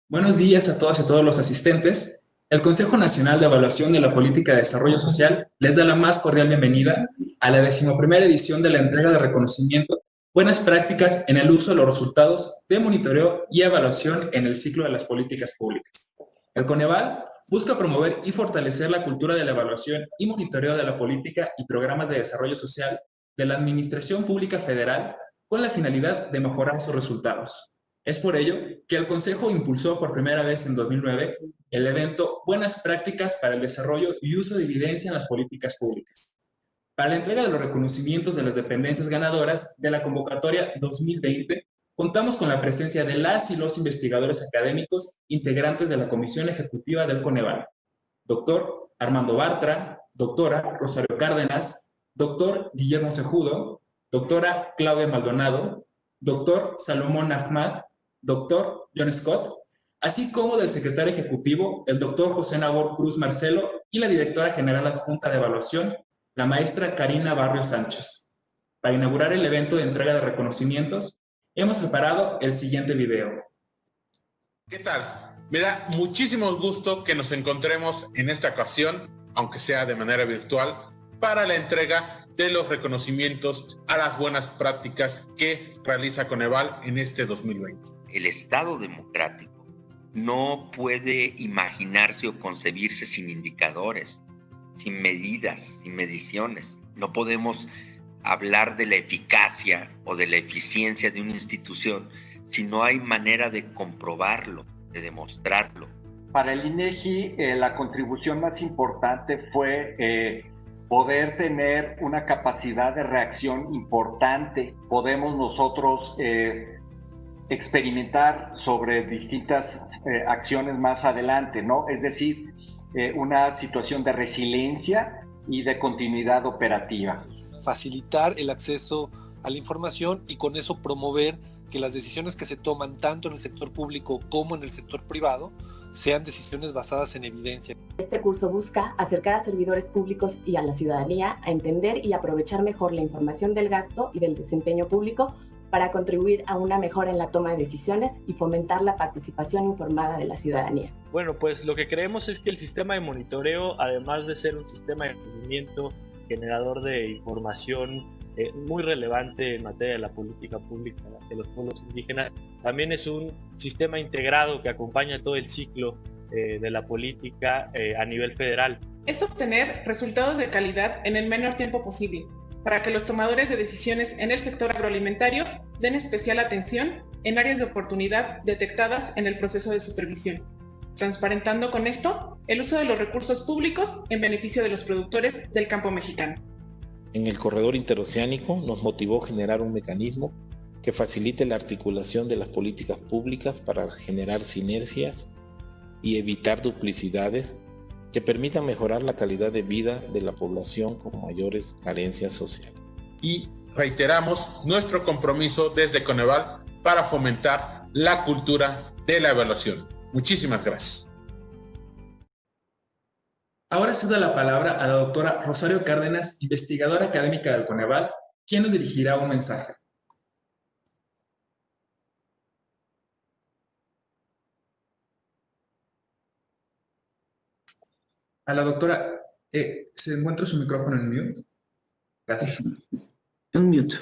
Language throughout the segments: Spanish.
Buenos días a todas y a todos los asistentes. El Consejo Nacional de Evaluación de la Política de Desarrollo Social les da la más cordial bienvenida a la 11ª edición de la entrega de reconocimiento Buenas prácticas en el uso de los resultados de monitoreo y evaluación en el ciclo de las políticas públicas. El Coneval busca promover y fortalecer la cultura de la evaluación y monitoreo de la política y programas de desarrollo social de la Administración Pública Federal con la finalidad de mejorar sus resultados. Es por ello que el Consejo impulsó por primera vez en 2009 el evento Buenas prácticas para el desarrollo y uso de evidencia en las políticas públicas. Para la entrega de los reconocimientos de las dependencias ganadoras de la convocatoria 2020, contamos con la presencia de las y los investigadores académicos integrantes de la Comisión Ejecutiva del Coneval. Doctor Armando Bartra, doctora Rosario Cárdenas, doctor Guillermo Cejudo, doctora Claudia Maldonado, doctor Salomón Ahmad, doctor John Scott, así como del secretario ejecutivo, el doctor José Nabor Cruz Marcelo, y la directora general adjunta de evaluación, la maestra Karina Barrio Sánchez. Para inaugurar el evento de entrega de reconocimientos, hemos preparado el siguiente video. ¿Qué tal? Me da muchísimo gusto que nos encontremos en esta ocasión, aunque sea de manera virtual, para la entrega de los reconocimientos a las buenas prácticas que realiza Coneval en este 2020. El Estado democrático no puede imaginarse o concebirse sin indicadores, sin medidas, sin mediciones. No podemos hablar de la eficacia o de la eficiencia de una institución si no hay manera de comprobarlo, de demostrarlo. Para el INEGI, la contribución más importante fue poder tener una capacidad de reacción importante. Podemos nosotros experimentar sobre distintas acciones más adelante, ¿no? Es decir, una situación de resiliencia y de continuidad operativa. Facilitar el acceso a la información y con eso promover que las decisiones que se toman tanto en el sector público como en el sector privado sean decisiones basadas en evidencia. Este curso busca acercar a servidores públicos y a la ciudadanía a entender y aprovechar mejor la información del gasto y del desempeño público para contribuir a una mejora en la toma de decisiones y fomentar la participación informada de la ciudadanía. Bueno, pues lo que creemos es que el sistema de monitoreo, además de ser un sistema de rendimiento, generador de información muy relevante en materia de la política pública hacia los pueblos indígenas, también es un sistema integrado que acompaña todo el ciclo de la política a nivel federal. Es obtener resultados de calidad en el menor tiempo posible, para que los tomadores de decisiones en el sector agroalimentario den especial atención en áreas de oportunidad detectadas en el proceso de supervisión, transparentando con esto el uso de los recursos públicos en beneficio de los productores del campo mexicano. En el corredor interoceánico nos motivó generar un mecanismo que facilite la articulación de las políticas públicas para generar sinergias y evitar duplicidades que permitan mejorar la calidad de vida de la población con mayores carencias sociales. Y reiteramos nuestro compromiso desde Coneval para fomentar la cultura de la evaluación. Muchísimas gracias. Ahora cedo la palabra a la doctora Rosario Cárdenas, investigadora académica del Coneval, quien nos dirigirá un mensaje. A la doctora, ¿se encuentra su micrófono en mute? Gracias. En mute.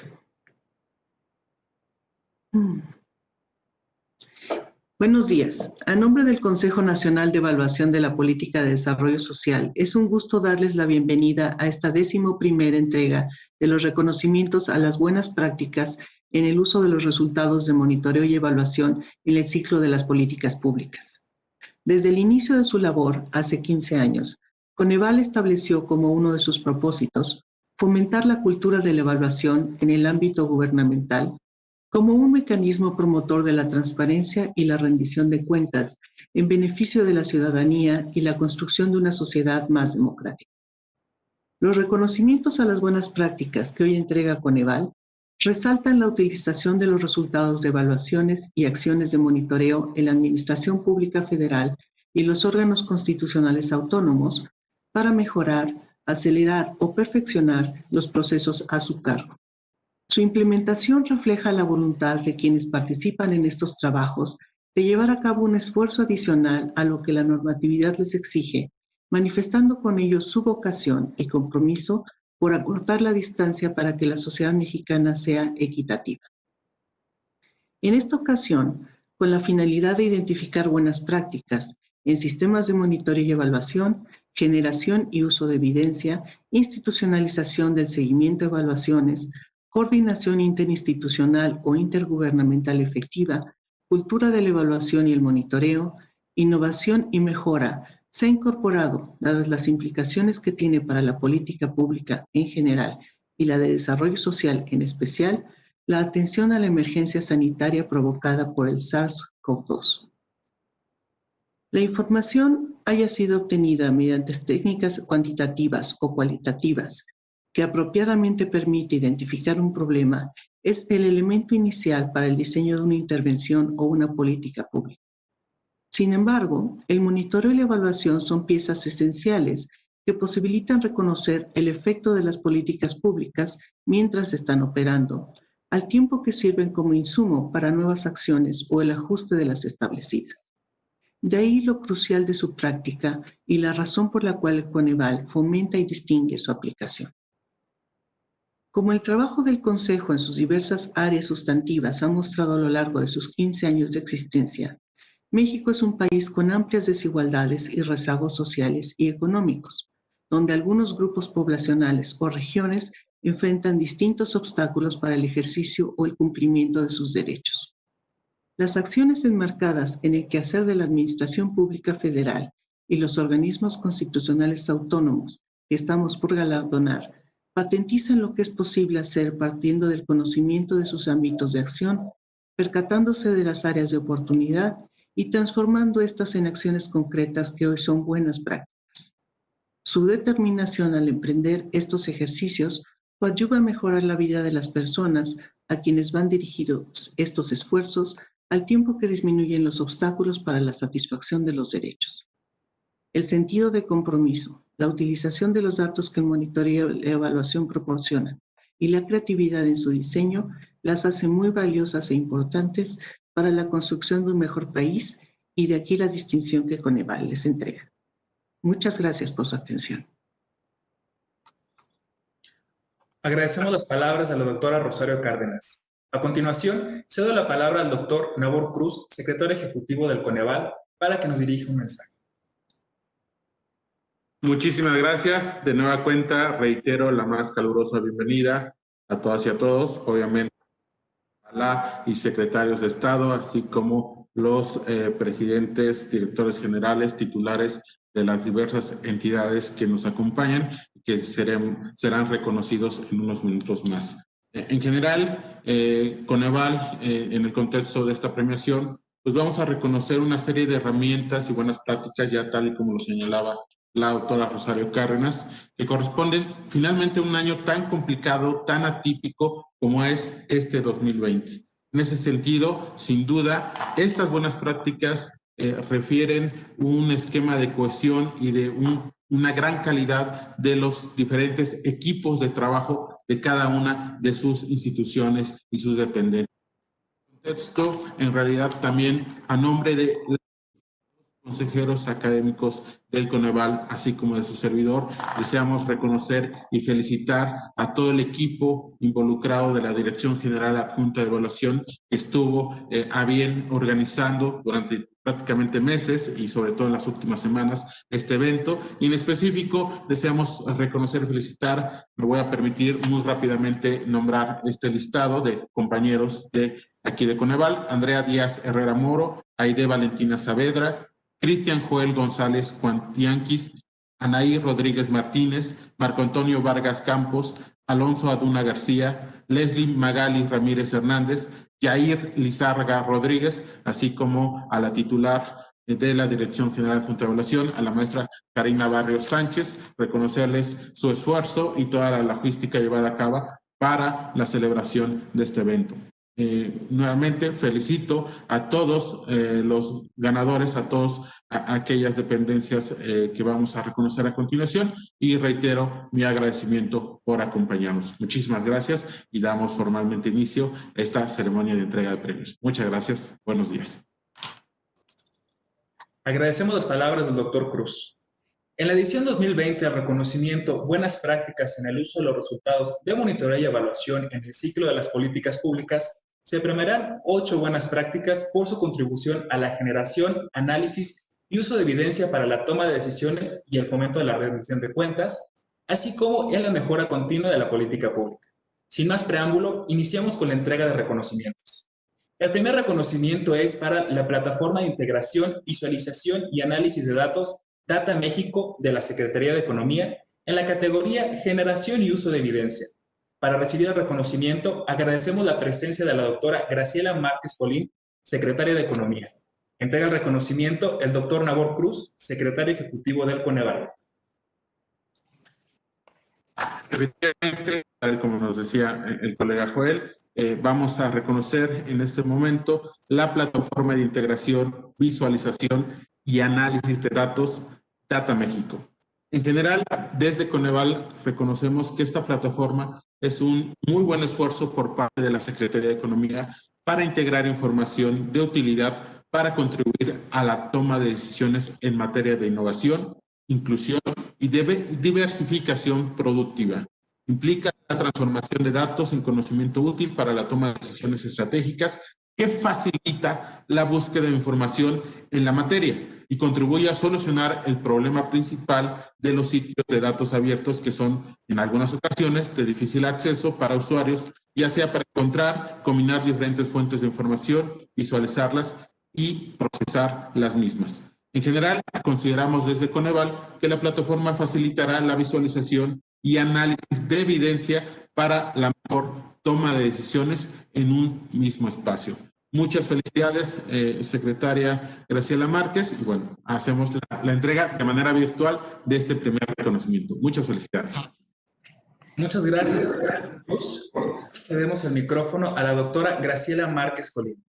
Buenos días. A nombre del Consejo Nacional de Evaluación de la Política de Desarrollo Social, es un gusto darles la bienvenida a esta 11ª entrega de los reconocimientos a las buenas prácticas en el uso de los resultados de monitoreo y evaluación en el ciclo de las políticas públicas. Desde el inicio de su labor, hace 15 años, Coneval estableció como uno de sus propósitos fomentar la cultura de la evaluación en el ámbito gubernamental como un mecanismo promotor de la transparencia y la rendición de cuentas en beneficio de la ciudadanía y la construcción de una sociedad más democrática. Los reconocimientos a las buenas prácticas que hoy entrega Coneval resaltan la utilización de los resultados de evaluaciones y acciones de monitoreo en la Administración Pública Federal y los órganos constitucionales autónomos para mejorar, acelerar o perfeccionar los procesos a su cargo. Su implementación refleja la voluntad de quienes participan en estos trabajos de llevar a cabo un esfuerzo adicional a lo que la normatividad les exige, manifestando con ello su vocación y compromiso por acortar la distancia para que la sociedad mexicana sea equitativa. En esta ocasión, con la finalidad de identificar buenas prácticas en sistemas de monitoreo y evaluación, generación y uso de evidencia, institucionalización del seguimiento de evaluaciones, coordinación interinstitucional o intergubernamental efectiva, cultura de la evaluación y el monitoreo, innovación y mejora, se ha incorporado, dadas las implicaciones que tiene para la política pública en general y la de desarrollo social en especial, la atención a la emergencia sanitaria provocada por el SARS-CoV-2. La información haya sido obtenida mediante técnicas cuantitativas o cualitativas que apropiadamente permite identificar un problema es el elemento inicial para el diseño de una intervención o una política pública. Sin embargo, el monitoreo y la evaluación son piezas esenciales que posibilitan reconocer el efecto de las políticas públicas mientras están operando, al tiempo que sirven como insumo para nuevas acciones o el ajuste de las establecidas. De ahí lo crucial de su práctica y la razón por la cual el Coneval fomenta y distingue su aplicación. Como el trabajo del Consejo en sus diversas áreas sustantivas ha mostrado a lo largo de sus 15 años de existencia, México es un país con amplias desigualdades y rezagos sociales y económicos, donde algunos grupos poblacionales o regiones enfrentan distintos obstáculos para el ejercicio o el cumplimiento de sus derechos. Las acciones enmarcadas en el quehacer de la Administración Pública Federal y los organismos constitucionales autónomos que estamos por galardonar patentizan lo que es posible hacer partiendo del conocimiento de sus ámbitos de acción, percatándose de las áreas de oportunidad y transformando estas en acciones concretas que hoy son buenas prácticas. Su determinación al emprender estos ejercicios coadyuva a mejorar la vida de las personas a quienes van dirigidos estos esfuerzos, al tiempo que disminuyen los obstáculos para la satisfacción de los derechos. El sentido de compromiso, la utilización de los datos que el monitoreo y la evaluación proporcionan y la creatividad en su diseño las hace muy valiosas e importantes para la construcción de un mejor país, y de aquí la distinción que Coneval les entrega. Muchas gracias por su atención. Agradecemos las palabras de la doctora Rosario Cárdenas. A continuación, cedo la palabra al doctor Nabor Cruz, secretario ejecutivo del Coneval, para que nos dirija un mensaje. Muchísimas gracias. De nueva cuenta, reitero la más calurosa bienvenida a todas y a todos, obviamente y secretarios de Estado, así como los presidentes, directores generales, titulares de las diversas entidades que nos acompañan y que serán reconocidos en unos minutos más. En general, Coneval, en el contexto de esta premiación, pues vamos a reconocer una serie de herramientas y buenas prácticas, ya tal y como lo señalaba la doctora Rosario Cárdenas, que corresponden finalmente a un año tan complicado, tan atípico como es este 2020. En ese sentido, sin duda, estas buenas prácticas refieren un esquema de cohesión y de una gran calidad de los diferentes equipos de trabajo de cada una de sus instituciones y sus dependencias. Esto, en realidad, también a nombre de consejeros académicos del Coneval, así como de su servidor, deseamos reconocer y felicitar a todo el equipo involucrado de la Dirección General Adjunta de Evaluación que estuvo a bien organizando durante prácticamente meses y sobre todo en las últimas semanas este evento. Y en específico deseamos reconocer y felicitar, me voy a permitir muy rápidamente nombrar este listado de compañeros de aquí de Coneval: Andrea Díaz Herrera Moro, Aide Valentina Saavedra, Cristian Joel González Cuantianquis, Anaí Rodríguez Martínez, Marco Antonio Vargas Campos, Alonso Aduna García, Leslie Magali Ramírez Hernández, Yair Lizárraga Rodríguez, así como a la titular de la Dirección General Adjunta de Evaluación, a la maestra Karina Barrios Sánchez, reconocerles su esfuerzo y toda la logística llevada a cabo para la celebración de este evento. Nuevamente felicito a todos los ganadores, a todas aquellas dependencias que vamos a reconocer a continuación, y reitero mi agradecimiento por acompañarnos. Muchísimas gracias y damos formalmente inicio a esta ceremonia de entrega de premios. Muchas gracias. Buenos días. Agradecemos las palabras del Dr. Cruz. En la edición 2020 al reconocimiento Buenas prácticas en el uso de los resultados de monitoreo y evaluación en el ciclo de las políticas públicas, se premiarán 8 buenas prácticas por su contribución a la generación, análisis y uso de evidencia para la toma de decisiones y el fomento de la rendición de cuentas, así como en la mejora continua de la política pública. Sin más preámbulo, iniciamos con la entrega de reconocimientos. El primer reconocimiento es para la Plataforma de Integración, Visualización y Análisis de Datos Data México de la Secretaría de Economía en la categoría Generación y Uso de Evidencia. Para recibir el reconocimiento, agradecemos la presencia de la doctora Graciela Márquez Colín, secretaria de Economía. Entrega el reconocimiento el doctor Nabor Cruz, secretario ejecutivo del Coneval. Efectivamente, tal como nos decía el colega Joel, vamos a reconocer en este momento la Plataforma de Integración, Visualización y Análisis de Datos Data México. En general, desde Coneval reconocemos que esta plataforma es un muy buen esfuerzo por parte de la Secretaría de Economía para integrar información de utilidad para contribuir a la toma de decisiones en materia de innovación, inclusión y diversificación productiva. Implica la transformación de datos en conocimiento útil para la toma de decisiones estratégicas que facilita la búsqueda de información en la materia y contribuye a solucionar el problema principal de los sitios de datos abiertos que son, en algunas ocasiones, de difícil acceso para usuarios, ya sea para encontrar, combinar diferentes fuentes de información, visualizarlas y procesar las mismas. En general, consideramos desde Coneval que la plataforma facilitará la visualización y análisis de evidencia para la mejor toma de decisiones en un mismo espacio. Muchas felicidades, secretaria Graciela Márquez. Y bueno, hacemos la entrega de manera virtual de este primer reconocimiento. Muchas felicidades. Muchas gracias. Le demos el micrófono a la doctora Graciela Márquez Colín.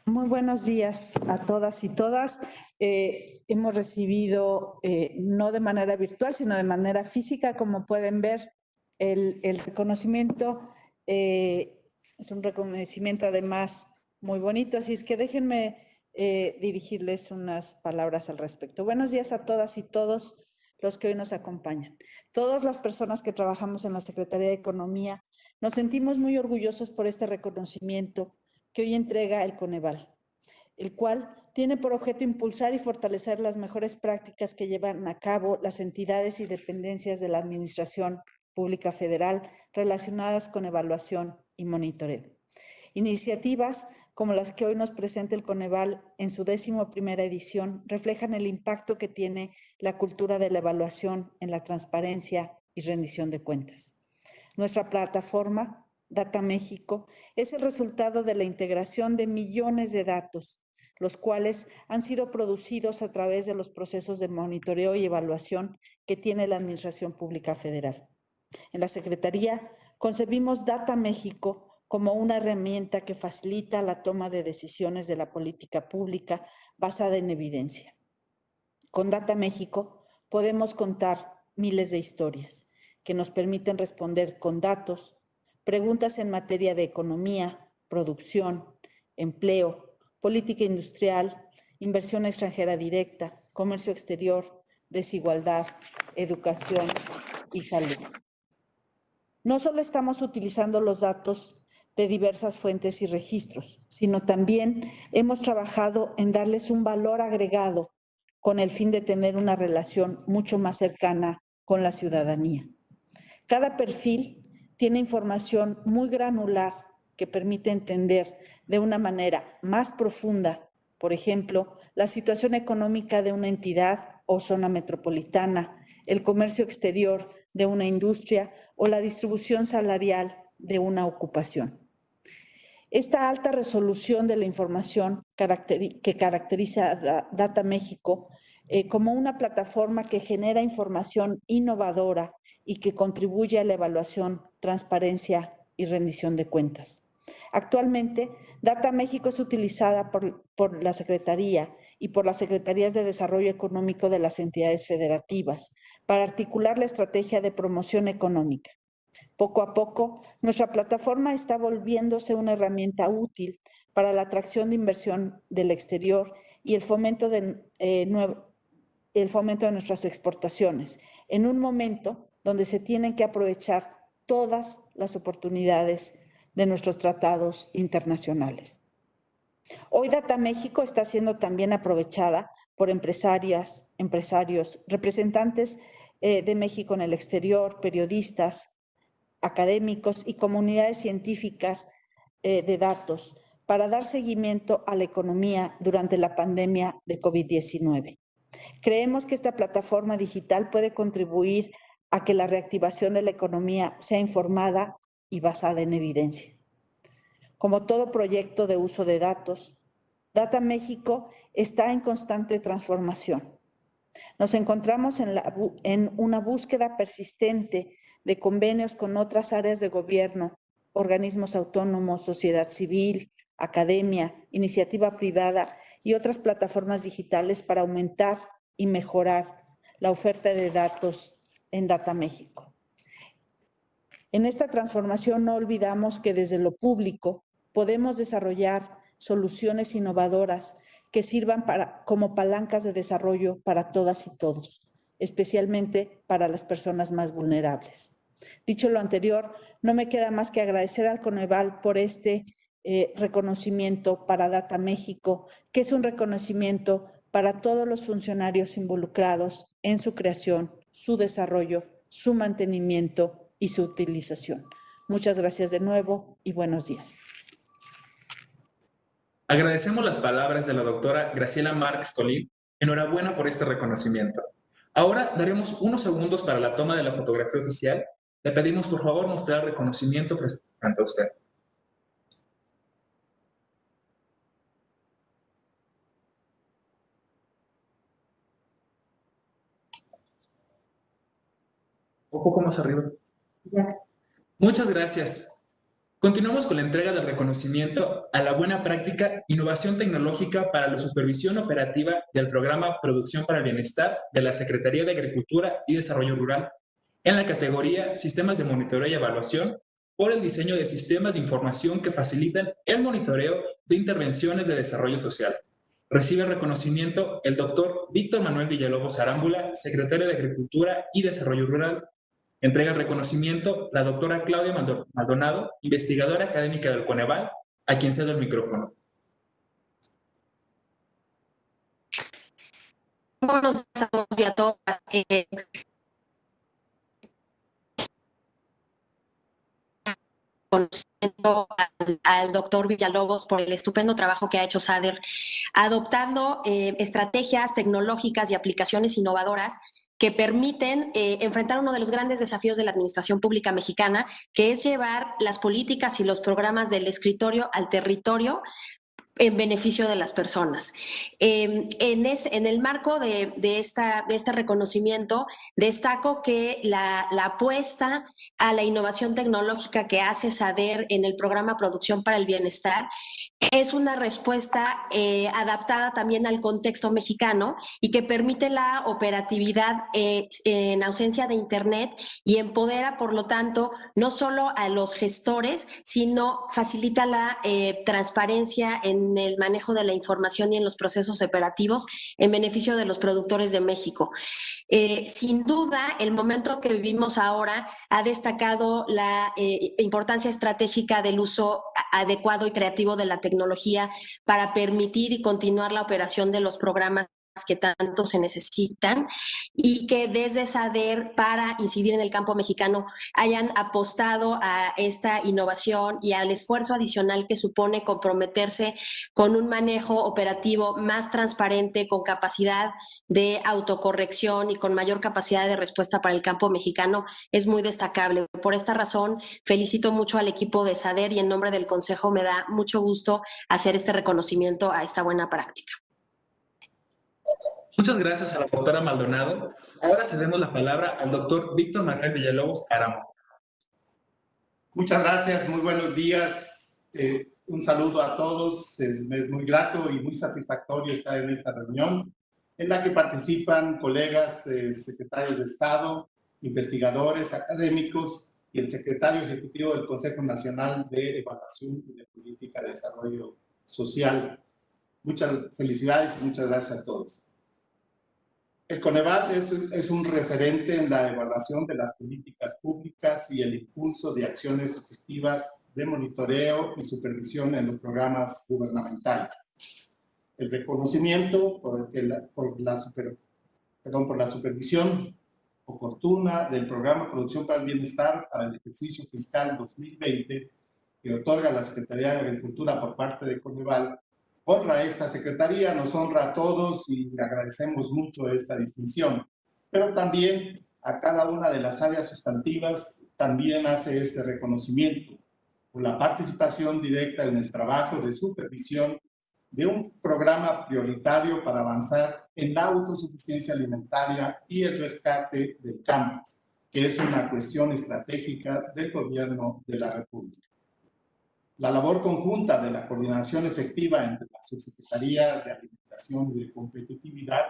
Muy buenos días a todas y todas. Hemos recibido, no de manera virtual, sino de manera física, como pueden ver, el reconocimiento. Es un reconocimiento además muy bonito, así es que déjenme dirigirles unas palabras al respecto. Buenos días a todas y todos los que hoy nos acompañan. Todas las personas que trabajamos en la Secretaría de Economía nos sentimos muy orgullosos por este reconocimiento que hoy entrega el Coneval, el cual tiene por objeto impulsar y fortalecer las mejores prácticas que llevan a cabo las entidades y dependencias de la Administración Pública Federal relacionadas con evaluación y monitoreo. Iniciativas como las que hoy nos presenta el Coneval en su 11ª edición reflejan el impacto que tiene la cultura de la evaluación en la transparencia y rendición de cuentas. Nuestra plataforma, Data México, es el resultado de la integración de millones de datos, los cuales han sido producidos a través de los procesos de monitoreo y evaluación que tiene la Administración Pública Federal. En la Secretaría concebimos Data México como una herramienta que facilita la toma de decisiones de la política pública basada en evidencia. Con Data México podemos contar miles de historias que nos permiten responder con datos preguntas en materia de economía, producción, empleo, política industrial, inversión extranjera directa, comercio exterior, desigualdad, educación y salud. No solo estamos utilizando los datos de diversas fuentes y registros, sino también hemos trabajado en darles un valor agregado con el fin de tener una relación mucho más cercana con la ciudadanía. Cada perfil tiene información muy granular que permite entender de una manera más profunda, por ejemplo, la situación económica de una entidad o zona metropolitana, el comercio exterior de una industria o la distribución salarial de una ocupación. Esta alta resolución de la información que caracteriza a Data México como una plataforma que genera información innovadora y que contribuye a la evaluación, transparencia y rendición de cuentas. Actualmente, Data México es utilizada por la Secretaría y por las Secretarías de Desarrollo Económico de las entidades federativas para articular la estrategia de promoción económica. Poco a poco, nuestra plataforma está volviéndose una herramienta útil para la atracción de inversión del exterior y el fomento de nuestras exportaciones, en un momento donde se tienen que aprovechar todas las oportunidades de nuestros tratados internacionales. Hoy Data México está siendo también aprovechada por empresarias, empresarios, representantes de México en el exterior, periodistas, académicos y comunidades científicas de datos para dar seguimiento a la economía durante la pandemia de COVID-19. Creemos que esta plataforma digital puede contribuir a que la reactivación de la economía sea informada y basada en evidencia. Como todo proyecto de uso de datos, Data México está en constante transformación. Nos encontramos en una búsqueda persistente de convenios con otras áreas de gobierno, organismos autónomos, sociedad civil, academia, iniciativa privada y otras plataformas digitales para aumentar y mejorar la oferta de datos en Data México. En esta transformación no olvidamos que desde lo público podemos desarrollar soluciones innovadoras que sirvan como palancas de desarrollo para todas y todos, especialmente para las personas más vulnerables. Dicho lo anterior, no me queda más que agradecer al Coneval por este reconocimiento para Data México, que es un reconocimiento para todos los funcionarios involucrados en su creación, su desarrollo, su mantenimiento y su utilización. Muchas gracias de nuevo y buenos días. Agradecemos las palabras de la doctora Graciela Márquez Colín. Enhorabuena por este reconocimiento. Ahora daremos unos segundos para la toma de la fotografía oficial. Le pedimos por favor mostrar el reconocimiento frente a usted. Un poco más arriba. Ya. Muchas gracias. Continuamos con la entrega del reconocimiento a la buena práctica Innovación Tecnológica para la Supervisión Operativa del Programa Producción para el Bienestar de la Secretaría de Agricultura y Desarrollo Rural, en la categoría Sistemas de Monitoreo y Evaluación, por el diseño de sistemas de información que facilitan el monitoreo de intervenciones de desarrollo social. Recibe el reconocimiento el doctor Víctor Manuel Villalobos Arámbula, secretario de Agricultura y Desarrollo Rural. Entrega el reconocimiento la doctora Claudia Maldonado, investigadora académica del Coneval, a quien cedo el micrófono. Buenos días a todos y a todas. Conociendo al doctor Villalobos por el estupendo trabajo que ha hecho SADER, adoptando estrategias tecnológicas y aplicaciones innovadoras que permiten enfrentar uno de los grandes desafíos de la administración pública mexicana, que es llevar las políticas y los programas del escritorio al territorio en beneficio de las personas. En el marco de este reconocimiento, destaco que la apuesta a la innovación tecnológica que hace SADER en el programa Producción para el Bienestar es una respuesta adaptada también al contexto mexicano y que permite la operatividad en ausencia de Internet y empodera, por lo tanto, no solo a los gestores, sino facilita la transparencia en el manejo de la información y en los procesos operativos en beneficio de los productores de México. Sin duda, el momento que vivimos ahora ha destacado la importancia estratégica del uso adecuado y creativo de la tecnología para permitir y continuar la operación de los programas que tanto se necesitan y que desde SADER, para incidir en el campo mexicano, hayan apostado a esta innovación y al esfuerzo adicional que supone comprometerse con un manejo operativo más transparente, con capacidad de autocorrección y con mayor capacidad de respuesta para el campo mexicano, es muy destacable. Por esta razón, felicito mucho al equipo de SADER y en nombre del Consejo me da mucho gusto hacer este reconocimiento a esta buena práctica. Muchas gracias a la doctora Maldonado. Ahora cedemos la palabra al doctor Víctor Manuel Villalobos Arámbula. Muchas gracias, muy buenos días. Un saludo a todos. Es muy grato y muy satisfactorio estar en esta reunión en la que participan colegas secretarios de Estado, investigadores, académicos y el secretario ejecutivo del Consejo Nacional de Evaluación y de Política de Desarrollo Social. Muchas felicidades y muchas gracias a todos. El Coneval es un referente en la evaluación de las políticas públicas y el impulso de acciones efectivas de monitoreo y supervisión en los programas gubernamentales. El reconocimiento por la supervisión oportuna del Programa Producción para el Bienestar para el ejercicio fiscal 2020 que otorga la Secretaría de Agricultura por parte de Coneval, honra a esta Secretaría, nos honra a todos y le agradecemos mucho esta distinción, pero también a cada una de las áreas sustantivas también hace este reconocimiento por la participación directa en el trabajo de supervisión de un programa prioritario para avanzar en la autosuficiencia alimentaria y el rescate del campo, que es una cuestión estratégica del Gobierno de la República. La labor conjunta de la coordinación efectiva entre la Subsecretaría de Alimentación y de Competitividad,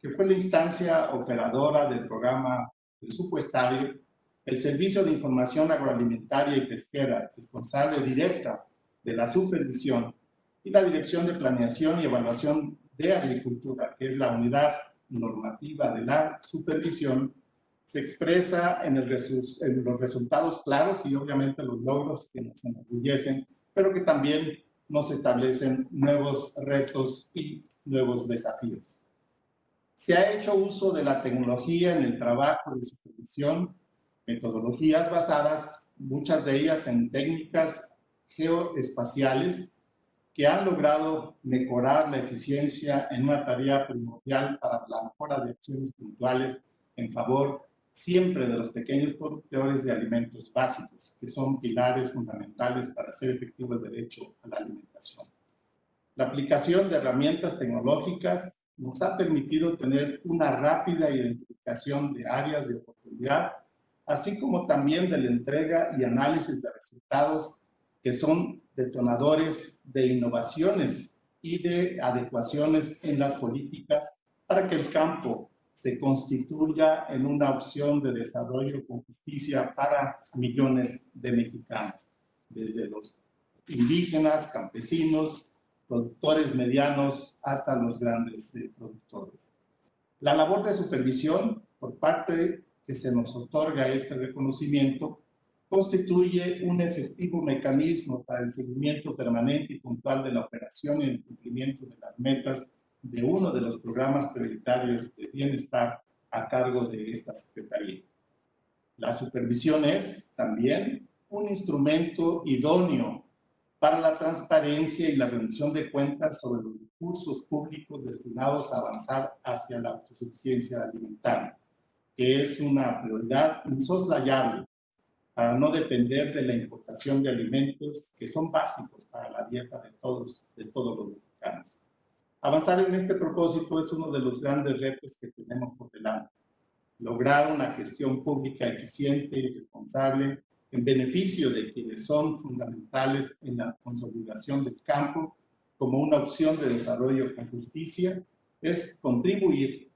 que fue la instancia operadora del programa presupuestario, el Servicio de Información Agroalimentaria y Pesquera, responsable directa de la supervisión, y la Dirección de Planeación y Evaluación de Agricultura, que es la unidad normativa de la supervisión, se expresa en los resultados claros y obviamente los logros que nos enorgullecen, pero que también nos establecen nuevos retos y nuevos desafíos. Se ha hecho uso de la tecnología en el trabajo de supervisión, metodologías basadas, muchas de ellas en técnicas geoespaciales, que han logrado mejorar la eficiencia en una tarea primordial para la mejora de acciones puntuales en favor siempre de los pequeños productores de alimentos básicos, que son pilares fundamentales para hacer efectivo el derecho a la alimentación. La aplicación de herramientas tecnológicas nos ha permitido tener una rápida identificación de áreas de oportunidad, así como también de la entrega y análisis de resultados que son detonadores de innovaciones y de adecuaciones en las políticas para que el campo se constituya en una opción de desarrollo con justicia para millones de mexicanos, desde los indígenas, campesinos, productores medianos hasta los grandes productores. La labor de supervisión por parte que se nos otorga este reconocimiento constituye un efectivo mecanismo para el seguimiento permanente y puntual de la operación y el cumplimiento de las metas de uno de los programas prioritarios de bienestar a cargo de esta Secretaría. La supervisión es también un instrumento idóneo para la transparencia y la rendición de cuentas sobre los recursos públicos destinados a avanzar hacia la autosuficiencia alimentaria, que es una prioridad insoslayable para no depender de la importación de alimentos que son básicos para la dieta de todos los mexicanos. Avanzar en este propósito es uno de los grandes retos que tenemos por delante. Lograr una gestión pública eficiente y responsable en beneficio de quienes son fundamentales en la consolidación del campo como una opción de desarrollo con justicia es contribuir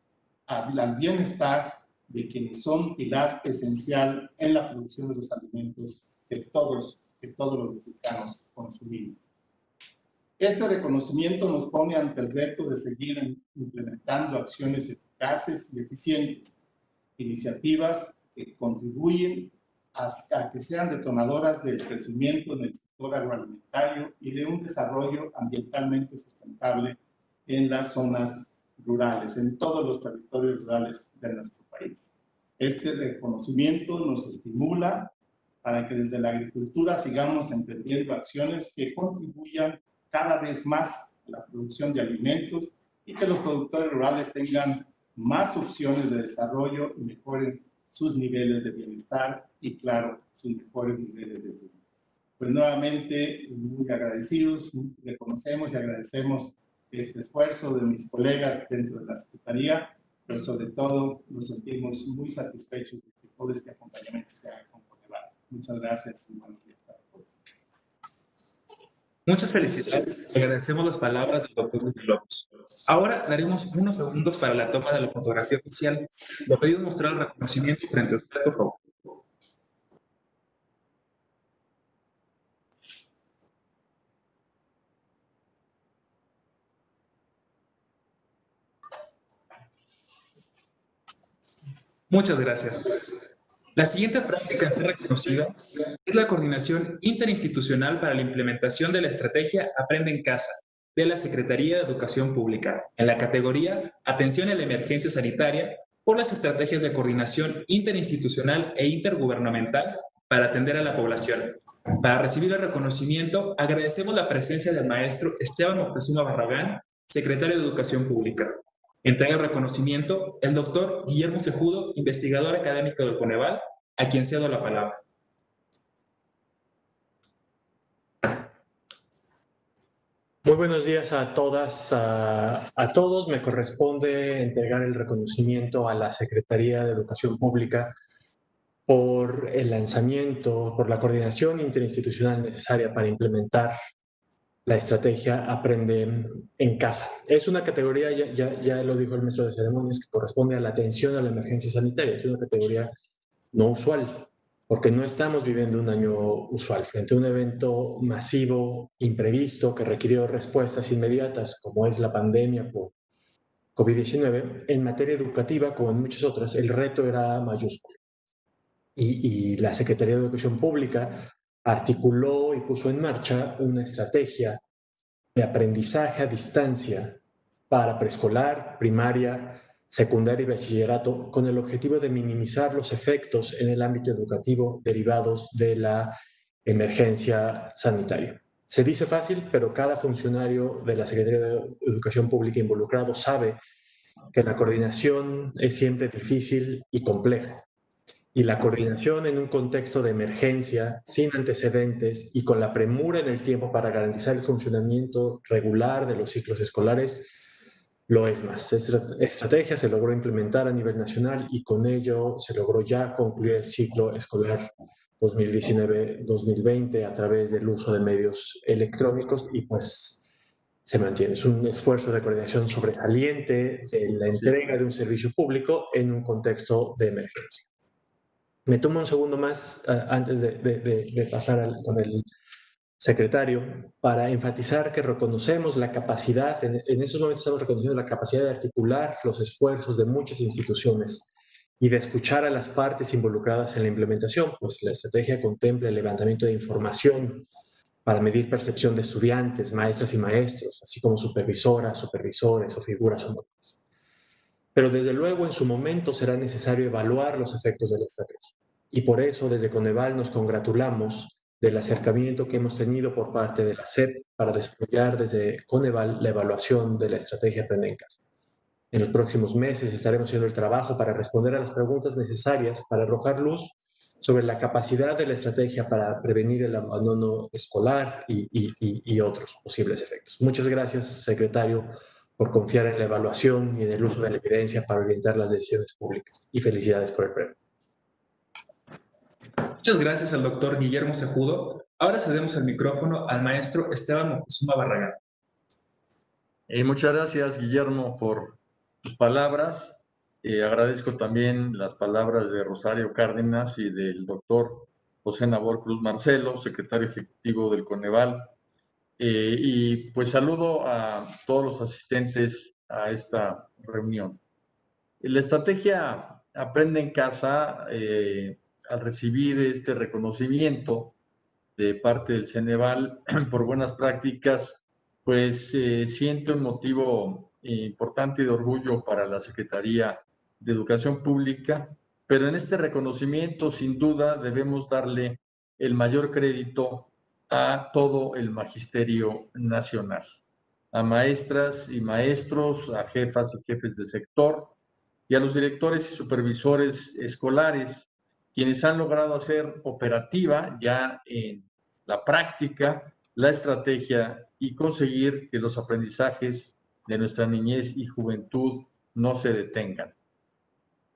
al bienestar de quienes son pilar esencial en la producción de los alimentos que todos los mexicanos consumimos. Este reconocimiento nos pone ante el reto de seguir implementando acciones eficaces y eficientes, iniciativas que contribuyen a que sean detonadoras del crecimiento en el sector agroalimentario y de un desarrollo ambientalmente sustentable en las zonas rurales, en todos los territorios rurales de nuestro país. Este reconocimiento nos estimula para que desde la agricultura sigamos emprendiendo acciones que contribuyan cada vez más a la producción de alimentos y que los productores rurales tengan más opciones de desarrollo y mejoren sus niveles de bienestar y, claro, sus mejores niveles de vida. Pues nuevamente, muy agradecidos, reconocemos y agradecemos este esfuerzo de mis colegas dentro de la Secretaría, pero sobre todo nos sentimos muy satisfechos de que todo este acompañamiento se haga con Coneval. Muchas gracias y buenos días para todos. Muchas felicidades. Agradecemos las palabras del doctor Villalobos. Ahora daremos unos segundos para la toma de la fotografía oficial. Le pedimos mostrar el reconocimiento frente a usted, por favor. Muchas gracias. La siguiente práctica en ser reconocida es la coordinación interinstitucional para la implementación de la estrategia Aprende en Casa de la Secretaría de Educación Pública en la categoría Atención a la Emergencia Sanitaria por las estrategias de coordinación interinstitucional e intergubernamental para atender a la población. Para recibir el reconocimiento, agradecemos la presencia del maestro Esteban Moctezuma Barragán, secretario de Educación Pública. Entrega el reconocimiento el doctor Guillermo Cejudo, investigador académico del Coneval, a quien cedo la palabra. Muy buenos días a todas, a todos. Me corresponde entregar el reconocimiento a la Secretaría de Educación Pública por el lanzamiento, por la coordinación interinstitucional necesaria para implementar la estrategia Aprende en Casa. Es una categoría, ya lo dijo el maestro de ceremonias, que corresponde a la atención a la emergencia sanitaria. Es una categoría no usual, porque no estamos viviendo un año usual. Frente a un evento masivo, imprevisto, que requirió respuestas inmediatas, como es la pandemia por COVID-19, en materia educativa, como en muchas otras, el reto era mayúsculo. Y la Secretaría de Educación Pública articuló y puso en marcha una estrategia de aprendizaje a distancia para preescolar, primaria, secundaria y bachillerato, con el objetivo de minimizar los efectos en el ámbito educativo derivados de la emergencia sanitaria. Se dice fácil, pero cada funcionario de la Secretaría de Educación Pública involucrado sabe que la coordinación es siempre difícil y compleja. Y la coordinación en un contexto de emergencia, sin antecedentes y con la premura en el tiempo para garantizar el funcionamiento regular de los ciclos escolares, lo es más. Esta estrategia se logró implementar a nivel nacional y con ello se logró ya concluir el ciclo escolar 2019-2020 a través del uso de medios electrónicos y pues se mantiene. Es un esfuerzo de coordinación sobresaliente de la entrega de un servicio público en un contexto de emergencia. Me tomo un segundo más antes de pasar con el secretario para enfatizar que reconocemos la capacidad, en estos momentos estamos reconociendo la capacidad de articular los esfuerzos de muchas instituciones y de escuchar a las partes involucradas en la implementación, pues la estrategia contempla el levantamiento de información para medir percepción de estudiantes, maestras y maestros, así como supervisoras, supervisores o figuras homólogas. Pero desde luego en su momento será necesario evaluar los efectos de la estrategia. Y por eso desde Coneval nos congratulamos del acercamiento que hemos tenido por parte de la SEP para desarrollar desde Coneval la evaluación de la estrategia Aprende en Casa. En los próximos meses estaremos haciendo el trabajo para responder a las preguntas necesarias para arrojar luz sobre la capacidad de la estrategia para prevenir el abandono escolar y otros posibles efectos. Muchas gracias, secretario, por confiar en la evaluación y en el uso de la evidencia para orientar las decisiones públicas. Y felicidades por el premio. Muchas gracias al doctor Guillermo Cejudo. Ahora cedemos el micrófono al maestro Esteban Moctezuma Barragán. Muchas gracias, Guillermo, por tus palabras. Agradezco también las palabras de Rosario Cárdenas y del doctor José Nabor Cruz Marcelo, secretario ejecutivo del Coneval. Y pues saludo a todos los asistentes a esta reunión. La estrategia Aprende en Casa, al recibir este reconocimiento de parte del Ceneval por buenas prácticas, pues siento un motivo importante de orgullo para la Secretaría de Educación Pública, pero en este reconocimiento sin duda debemos darle el mayor crédito a todo el magisterio nacional, a maestras y maestros, a jefas y jefes de sector y a los directores y supervisores escolares, quienes han logrado hacer operativa ya en la práctica la estrategia y conseguir que los aprendizajes de nuestra niñez y juventud no se detengan.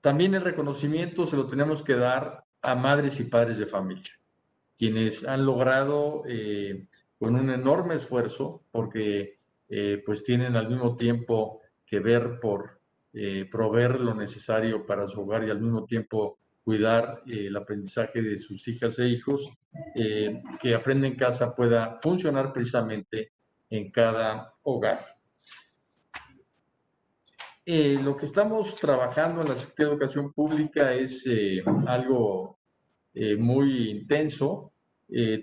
También el reconocimiento se lo tenemos que dar a madres y padres de familia, quienes han logrado con un enorme esfuerzo, porque pues tienen al mismo tiempo que ver por proveer lo necesario para su hogar y al mismo tiempo cuidar el aprendizaje de sus hijas e hijos, que Aprende en Casa pueda funcionar precisamente en cada hogar. lo que estamos trabajando en la Secretaría de Educación Pública es algo muy intenso,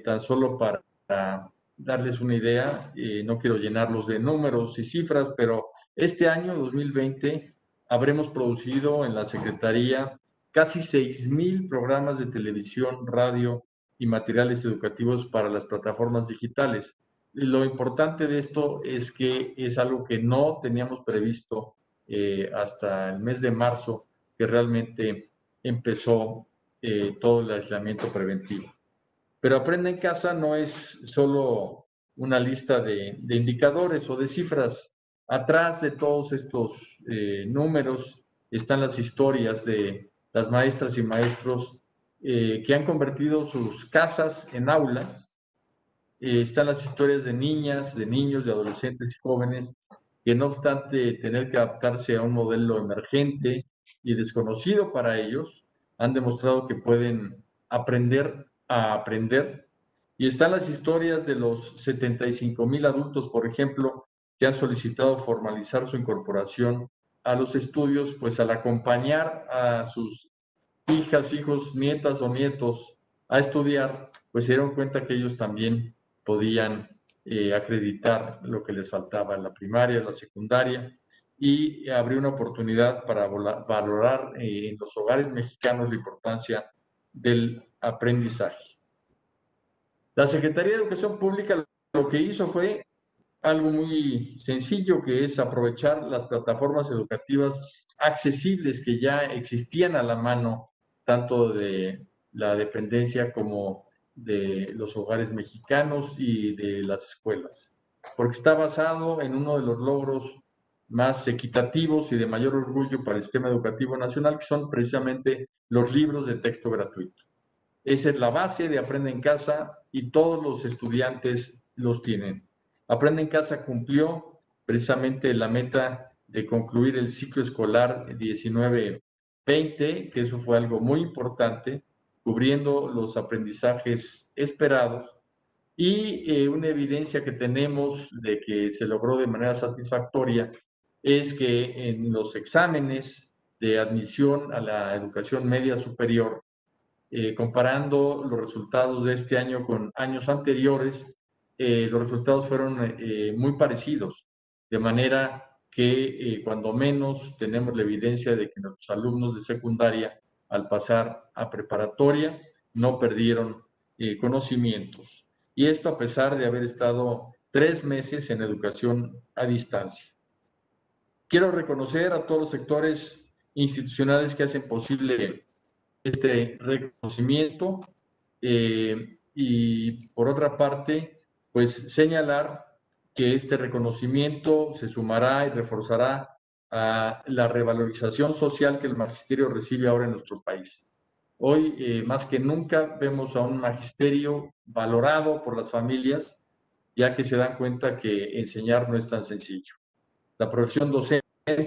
tan solo para darles una idea, no quiero llenarlos de números y cifras, pero este año 2020 habremos producido en la Secretaría casi 6,000 programas de televisión, radio y materiales educativos para las plataformas digitales. Lo importante de esto es que es algo que no teníamos previsto hasta el mes de marzo, que realmente empezó todo el aislamiento preventivo. Pero Aprende en Casa no es solo una lista de indicadores o de cifras. Atrás de todos estos números están las historias de las maestras y maestros que han convertido sus casas en aulas. Están las historias de niñas, de niños, de adolescentes y jóvenes que no obstante tener que adaptarse a un modelo emergente y desconocido para ellos, han demostrado que pueden aprender a aprender. Y están las historias de los 75,000 adultos, por ejemplo, que han solicitado formalizar su incorporación a los estudios, pues al acompañar a sus hijas, hijos, nietas o nietos a estudiar, pues se dieron cuenta que ellos también podían acreditar lo que les faltaba en la primaria, en la secundaria, y abrió una oportunidad para valorar en los hogares mexicanos la importancia del aprendizaje. La Secretaría de Educación Pública lo que hizo fue algo muy sencillo, que es aprovechar las plataformas educativas accesibles que ya existían a la mano, tanto de la dependencia como de los hogares mexicanos y de las escuelas, porque está basado en uno de los logros más equitativos y de mayor orgullo para el sistema educativo nacional, que son precisamente los libros de texto gratuito. Esa es la base de Aprende en Casa y todos los estudiantes los tienen. Aprende en Casa cumplió precisamente la meta de concluir el ciclo escolar 19-20, que eso fue algo muy importante, cubriendo los aprendizajes esperados, y una evidencia que tenemos de que se logró de manera satisfactoria es que en los exámenes de admisión a la educación media superior, comparando los resultados de este año con años anteriores, los resultados fueron muy parecidos, de manera que cuando menos tenemos la evidencia de que nuestros alumnos de secundaria, al pasar a preparatoria, no perdieron conocimientos. Y esto a pesar de haber estado 3 meses en educación a distancia. Quiero reconocer a todos los sectores institucionales que hacen posible este reconocimiento y por otra parte, pues señalar que este reconocimiento se sumará y reforzará a la revalorización social que el magisterio recibe ahora en nuestro país. Hoy, más que nunca, vemos a un magisterio valorado por las familias, ya que se dan cuenta que enseñar no es tan sencillo. La profesión docente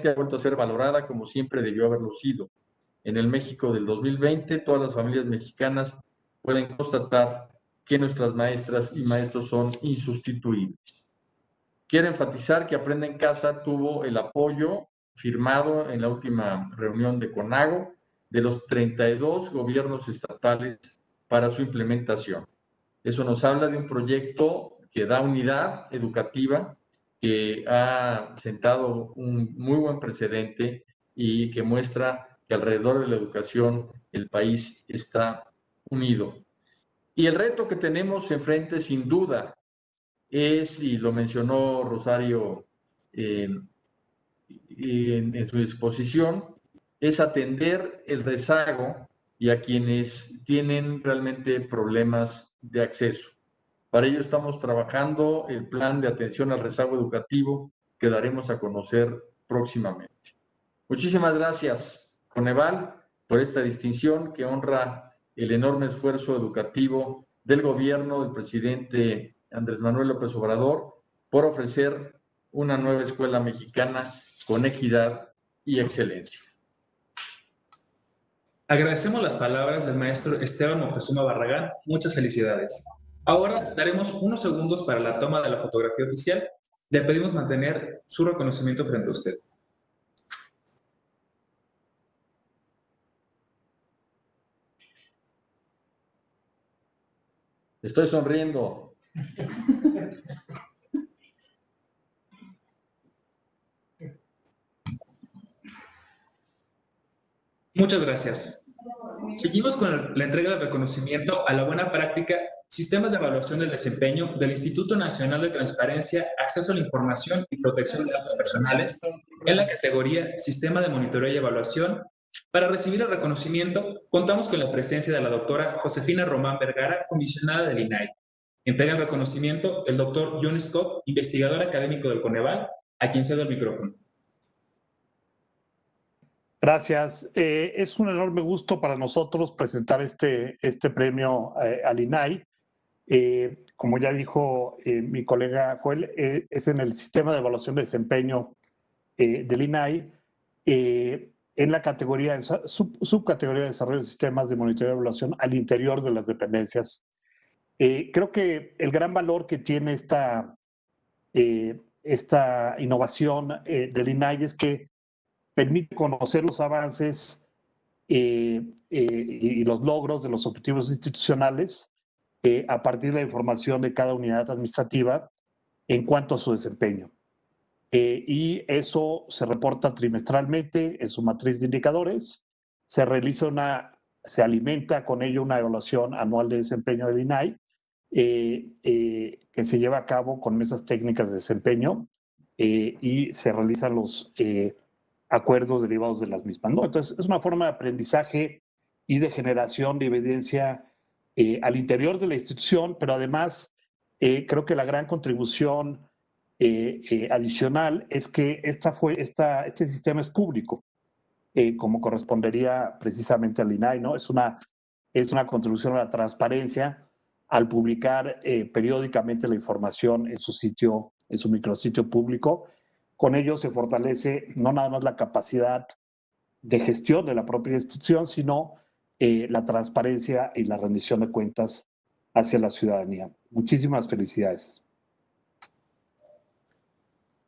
ha vuelto a ser valorada como siempre debió haberlo sido. En el México del 2020, todas las familias mexicanas pueden constatar que nuestras maestras y maestros son insustituibles. Quiero enfatizar que Aprende en Casa tuvo el apoyo firmado en la última reunión de CONAGO de los 32 gobiernos estatales para su implementación. Eso nos habla de un proyecto que da unidad educativa, que ha sentado un muy buen precedente y que muestra que alrededor de la educación el país está unido. Y el reto que tenemos enfrente, sin duda, es, y lo mencionó Rosario en su exposición, es atender el rezago y a quienes tienen realmente problemas de acceso. Para ello estamos trabajando el plan de atención al rezago educativo que daremos a conocer próximamente. Muchísimas gracias, Coneval, por esta distinción que honra el enorme esfuerzo educativo del gobierno del presidente Andrés Manuel López Obrador por ofrecer una nueva escuela mexicana con equidad y excelencia. Agradecemos las palabras del maestro Esteban Moctezuma Barragán. Muchas felicidades. Ahora daremos unos segundos para la toma de la fotografía oficial. Le pedimos mantener su reconocimiento frente a usted. Estoy sonriendo. Muchas gracias. Seguimos con la entrega de reconocimiento a la buena práctica Sistemas de Evaluación del Desempeño del Instituto Nacional de Transparencia, Acceso a la Información y Protección de Datos Personales en la categoría Sistema de Monitoreo y Evaluación. Para recibir el reconocimiento, contamos con la presencia de la doctora Josefina Román Vergara, comisionada del INAI. Entrega el reconocimiento el doctor John Scott, investigador académico del Coneval, a quien cedo el micrófono. Gracias. Es un enorme gusto para nosotros presentar este premio al INAI. Como ya dijo mi colega Joel, es en el Sistema de Evaluación de Desempeño del INAI, en la categoría, subcategoría de Desarrollo de Sistemas de Monitoreo y Evaluación al interior de las dependencias. Creo que el gran valor que tiene esta innovación del INAI es que permite conocer los avances y los logros de los objetivos institucionales a partir de la información de cada unidad administrativa en cuanto a su desempeño. Y eso se reporta trimestralmente en su matriz de indicadores, se se alimenta con ello una evaluación anual de desempeño del INAI, que se lleva a cabo con mesas técnicas de desempeño y se realizan los acuerdos derivados de las mismas, ¿no? Entonces, es una forma de aprendizaje y de generación de evidencia al interior de la institución, pero además creo que la gran contribución adicional es que este sistema es público, como correspondería precisamente al INAI, ¿no? Es una contribución a la transparencia al publicar periódicamente la información en su sitio, en su micrositio público. Con ello se fortalece no nada más la capacidad de gestión de la propia institución, sino la transparencia y la rendición de cuentas hacia la ciudadanía. Muchísimas felicidades.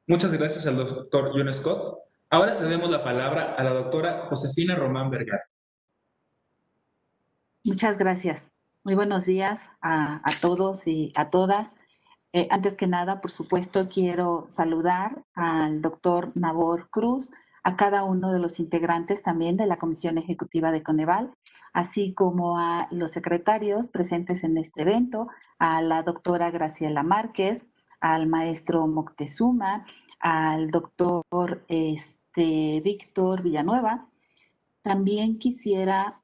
Muchas gracias al doctor John Scott. Ahora cedemos la palabra a la doctora Josefina Román Vergara. Muchas gracias. Muy buenos días a todos y a todas. Antes que nada, por supuesto, quiero saludar al doctor Nabor Cruz, a cada uno de los integrantes también de la Comisión Ejecutiva de Coneval, así como a los secretarios presentes en este evento, a la doctora Graciela Márquez, al maestro Moctezuma, al doctor Víctor Villanueva. También quisiera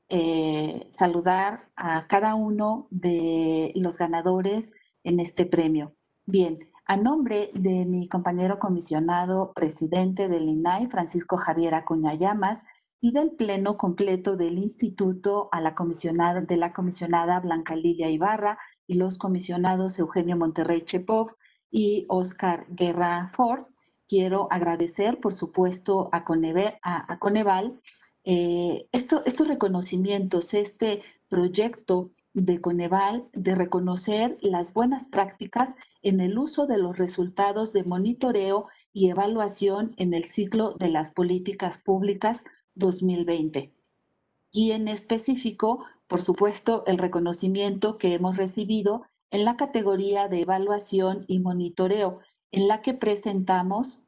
saludar a cada uno de los ganadores en este premio. Bien, a nombre de mi compañero comisionado presidente del INAI, Francisco Javier Acuña Llamas, y del pleno completo del instituto, a la comisionada Blanca Lilia Ibarra y los comisionados Eugenio Monterrey Chepov y Oscar Guerra Ford, quiero agradecer, por supuesto, a Coneval estos reconocimientos, este proyecto de Coneval de reconocer las buenas prácticas en el uso de los resultados de monitoreo y evaluación en el ciclo de las políticas públicas 2020. Y en específico, por supuesto, el reconocimiento que hemos recibido en la categoría de evaluación y monitoreo, en la que presentamos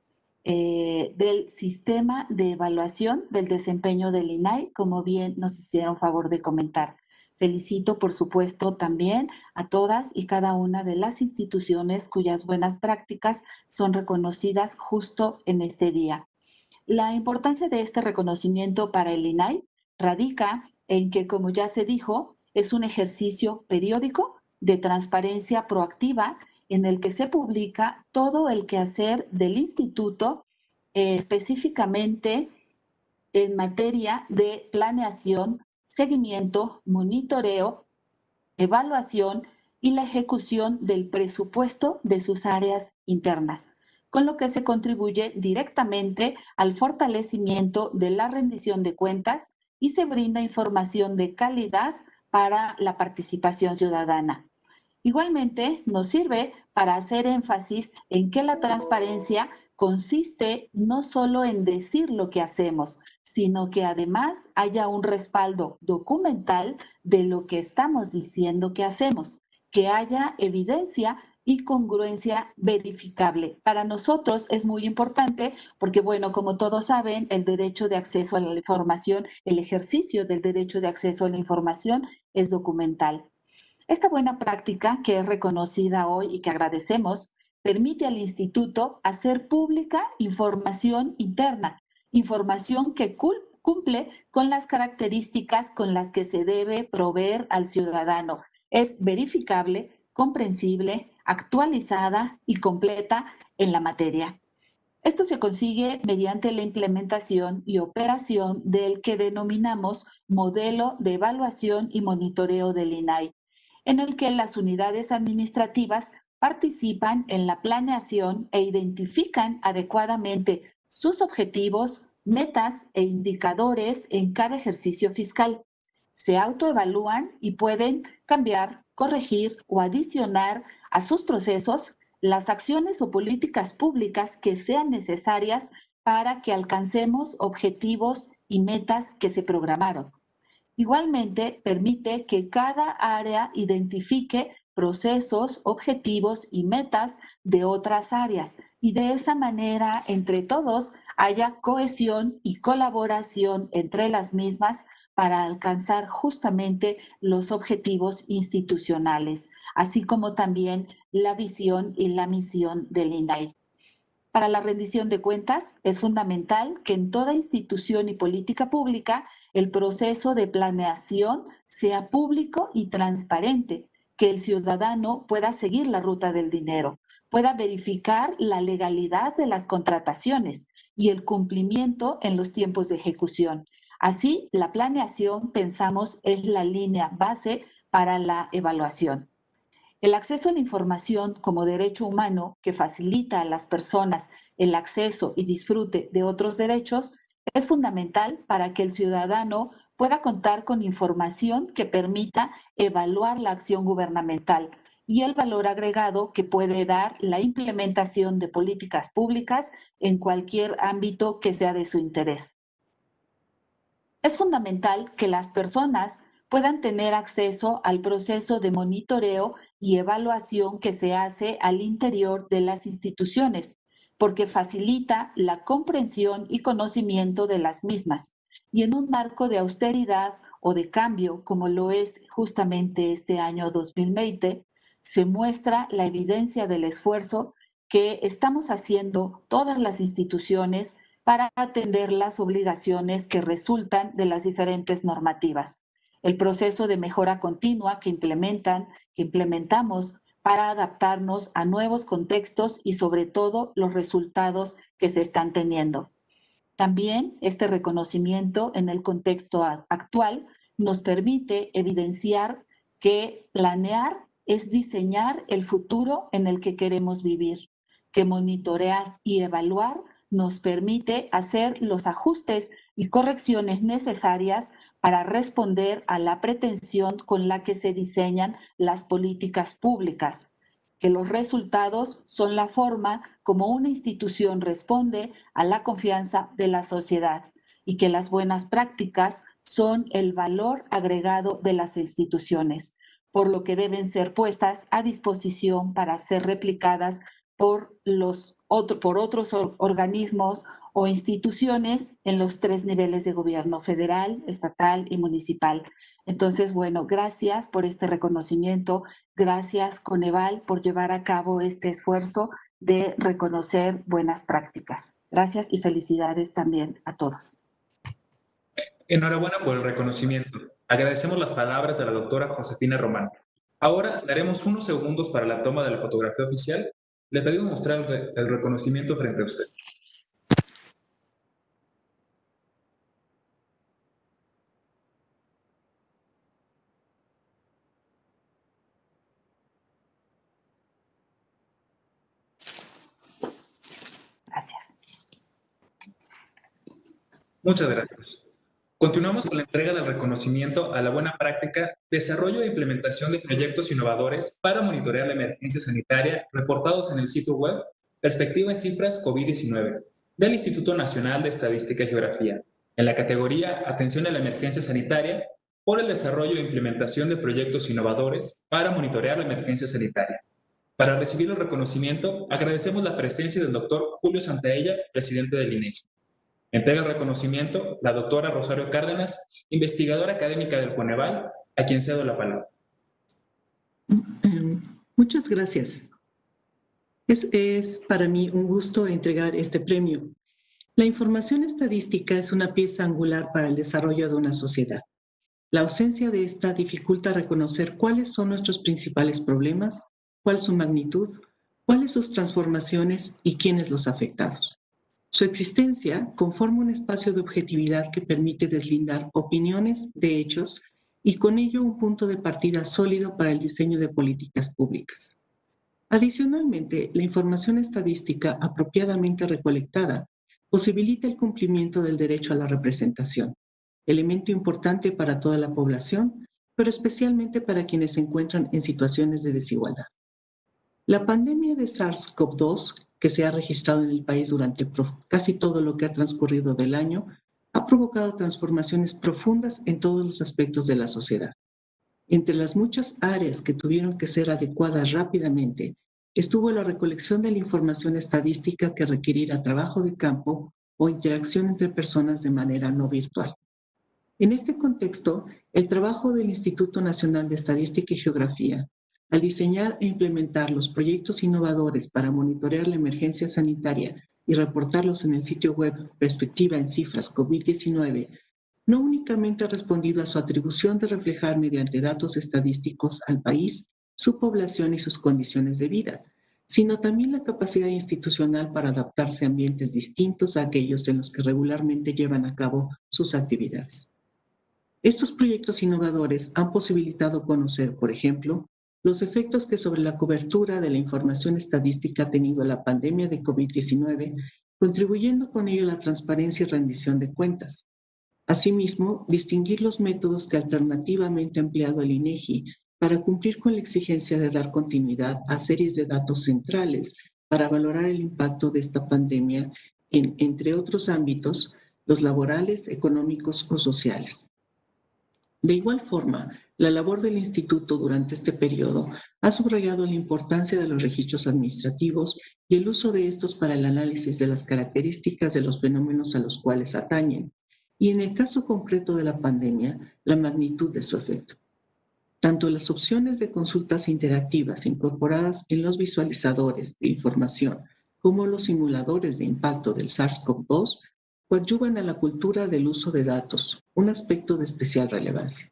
del sistema de evaluación del desempeño del INAI, como bien nos hicieron favor de comentar. Felicito, por supuesto, también a todas y cada una de las instituciones cuyas buenas prácticas son reconocidas justo en este día. La importancia de este reconocimiento para el INAI radica en que, como ya se dijo, es un ejercicio periódico de transparencia proactiva en el que se publica todo el quehacer del instituto, específicamente en materia de planeación, seguimiento, monitoreo, evaluación y la ejecución del presupuesto de sus áreas internas, con lo que se contribuye directamente al fortalecimiento de la rendición de cuentas y se brinda información de calidad para la participación ciudadana. Igualmente, nos sirve para hacer énfasis en que la transparencia consiste no solo en decir lo que hacemos, sino que además haya un respaldo documental de lo que estamos diciendo que hacemos, que haya evidencia y congruencia verificable. Para nosotros es muy importante porque, bueno, como todos saben, el derecho de acceso a la información, el ejercicio del derecho de acceso a la información es documental. Esta buena práctica, que es reconocida hoy y que agradecemos, permite al instituto hacer pública información interna, información que cumple con las características con las que se debe proveer al ciudadano. Es verificable, comprensible, actualizada y completa en la materia. Esto se consigue mediante la implementación y operación del que denominamos modelo de evaluación y monitoreo del INAI, en el que las unidades administrativas participan en la planeación e identifican adecuadamente sus objetivos, metas e indicadores en cada ejercicio fiscal. Se autoevalúan y pueden cambiar, corregir o adicionar a sus procesos las acciones o políticas públicas que sean necesarias para que alcancemos objetivos y metas que se programaron. Igualmente, permite que cada área identifique procesos, objetivos y metas de otras áreas y de esa manera, entre todos, haya cohesión y colaboración entre las mismas para alcanzar justamente los objetivos institucionales, así como también la visión y la misión del INAI. Para la rendición de cuentas, es fundamental que en toda institución y política pública el proceso de planeación sea público y transparente, que el ciudadano pueda seguir la ruta del dinero, pueda verificar la legalidad de las contrataciones y el cumplimiento en los tiempos de ejecución. Así, la planeación, pensamos, es la línea base para la evaluación. El acceso a la información como derecho humano que facilita a las personas el acceso y disfrute de otros derechos es fundamental para que el ciudadano pueda contar con información que permita evaluar la acción gubernamental y el valor agregado que puede dar la implementación de políticas públicas en cualquier ámbito que sea de su interés. Es fundamental que las personas puedan tener acceso al proceso de monitoreo y evaluación que se hace al interior de las instituciones, porque facilita la comprensión y conocimiento de las mismas. Y en un marco de austeridad o de cambio, como lo es justamente este año 2020, se muestra la evidencia del esfuerzo que estamos haciendo todas las instituciones para atender las obligaciones que resultan de las diferentes normativas. El proceso de mejora continua que implementamos para adaptarnos a nuevos contextos y sobre todo los resultados que se están teniendo. También este reconocimiento en el contexto actual nos permite evidenciar que planear es diseñar el futuro en el que queremos vivir, que monitorear y evaluar nos permite hacer los ajustes y correcciones necesarias para responder a la pretensión con la que se diseñan las políticas públicas, que los resultados son la forma como una institución responde a la confianza de la sociedad y que las buenas prácticas son el valor agregado de las instituciones, por lo que deben ser puestas a disposición para ser replicadas por otros organismos o instituciones en los 3 niveles de gobierno: federal, estatal y municipal. Entonces, bueno, gracias por este reconocimiento. Gracias, Coneval, por llevar a cabo este esfuerzo de reconocer buenas prácticas. Gracias y felicidades también a todos. Enhorabuena por el reconocimiento. Agradecemos las palabras de la doctora Josefina Román. Ahora daremos unos segundos para la toma de la fotografía oficial. Le pedimos mostrar el reconocimiento frente a usted. Gracias. Muchas gracias. Continuamos con la entrega del reconocimiento a la buena práctica, desarrollo e implementación de proyectos innovadores para monitorear la emergencia sanitaria reportados en el sitio web Perspectiva en Cifras COVID-19 del Instituto Nacional de Estadística y Geografía, en la categoría Atención a la Emergencia Sanitaria, por el desarrollo e implementación de proyectos innovadores para monitorear la emergencia sanitaria. Para recibir el reconocimiento, agradecemos la presencia del doctor Julio Santaella, presidente del INEGI. Entrega el reconocimiento la doctora Rosario Cárdenas, investigadora académica del Coneval, a quien cedo la palabra. Muchas gracias. Es para mí un gusto entregar este premio. La información estadística es una pieza angular para el desarrollo de una sociedad. La ausencia de esta dificulta reconocer cuáles son nuestros principales problemas, cuál su magnitud, cuáles sus transformaciones y quiénes los afectados. Su existencia conforma un espacio de objetividad que permite deslindar opiniones de hechos y con ello un punto de partida sólido para el diseño de políticas públicas. Adicionalmente, la información estadística apropiadamente recolectada posibilita el cumplimiento del derecho a la representación, elemento importante para toda la población, pero especialmente para quienes se encuentran en situaciones de desigualdad. La pandemia de SARS-CoV-2, que se ha registrado en el país durante casi todo lo que ha transcurrido del año, ha provocado transformaciones profundas en todos los aspectos de la sociedad. Entre las muchas áreas que tuvieron que ser adecuadas rápidamente, estuvo la recolección de la información estadística que requerirá trabajo de campo o interacción entre personas de manera no virtual. En este contexto, el trabajo del Instituto Nacional de Estadística y Geografía, al diseñar e implementar los proyectos innovadores para monitorear la emergencia sanitaria y reportarlos en el sitio web Perspectiva en Cifras COVID-19, no únicamente ha respondido a su atribución de reflejar mediante datos estadísticos al país, su población y sus condiciones de vida, sino también la capacidad institucional para adaptarse a ambientes distintos a aquellos en los que regularmente llevan a cabo sus actividades. Estos proyectos innovadores han posibilitado conocer, por ejemplo, los efectos que sobre la cobertura de la información estadística ha tenido la pandemia de COVID-19, contribuyendo con ello a la transparencia y rendición de cuentas. Asimismo, distinguir los métodos que alternativamente ha empleado el INEGI para cumplir con la exigencia de dar continuidad a series de datos centrales para valorar el impacto de esta pandemia en, entre otros ámbitos, los laborales, económicos o sociales. De igual forma, la labor del Instituto durante este periodo ha subrayado la importancia de los registros administrativos y el uso de estos para el análisis de las características de los fenómenos a los cuales atañen, y en el caso concreto de la pandemia, la magnitud de su efecto. Tanto las opciones de consultas interactivas incorporadas en los visualizadores de información como los simuladores de impacto del SARS-CoV-2 coadyuvan a la cultura del uso de datos, un aspecto de especial relevancia.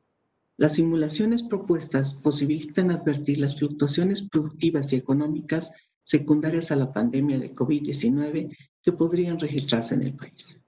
Las simulaciones propuestas posibilitan advertir las fluctuaciones productivas y económicas secundarias a la pandemia de COVID-19 que podrían registrarse en el país.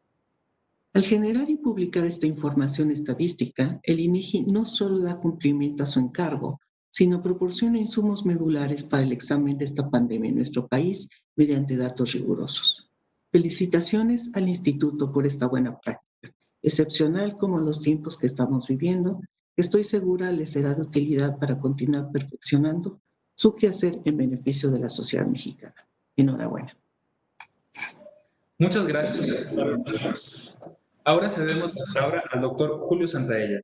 Al generar y publicar esta información estadística, el INEGI no solo da cumplimiento a su encargo, sino proporciona insumos medulares para el examen de esta pandemia en nuestro país mediante datos rigurosos. Felicitaciones al Instituto por esta buena práctica, excepcional como los tiempos que estamos viviendo, que estoy segura les será de utilidad para continuar perfeccionando su quehacer en beneficio de la sociedad mexicana. Enhorabuena. Muchas gracias. Ahora cedemos la palabra al doctor Julio Santaella.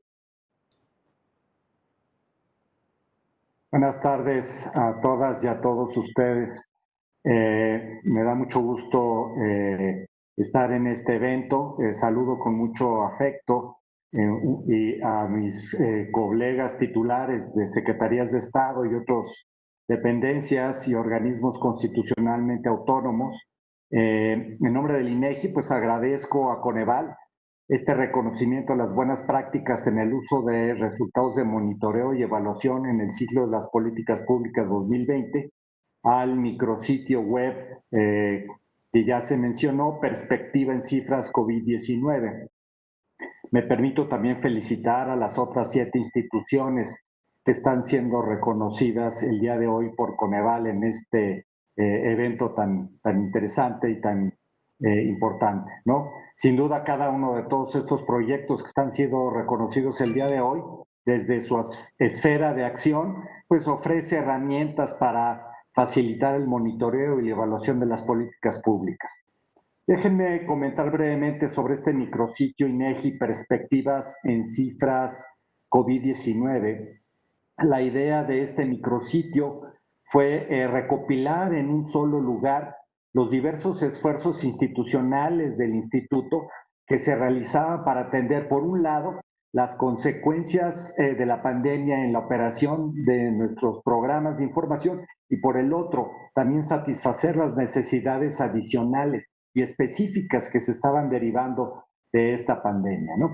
Buenas tardes a todas y a todos ustedes. Me da mucho gusto estar en este evento. Saludo con mucho afecto y a mis colegas titulares de secretarías de Estado y otras dependencias y organismos constitucionalmente autónomos. En nombre del INEGI, pues agradezco a Coneval este reconocimiento a las buenas prácticas en el uso de resultados de monitoreo y evaluación en el ciclo de las políticas públicas 2020, al micrositio web que ya se mencionó, Perspectiva en Cifras COVID-19. Me permito también felicitar a las otras 7 instituciones que están siendo reconocidas el día de hoy por Coneval en este evento tan interesante y tan importante, ¿no? Sin duda, cada uno de todos estos proyectos que están siendo reconocidos el día de hoy, desde su esfera de acción, pues ofrece herramientas para facilitar el monitoreo y la evaluación de las políticas públicas. Déjenme comentar brevemente sobre este micrositio INEGI Perspectivas en Cifras COVID-19, la idea de este micrositio fue recopilar en un solo lugar los diversos esfuerzos institucionales del instituto que se realizaban para atender, por un lado, las consecuencias de la pandemia en la operación de nuestros programas de información y por el otro, también satisfacer las necesidades adicionales y específicas que se estaban derivando de esta pandemia, ¿no?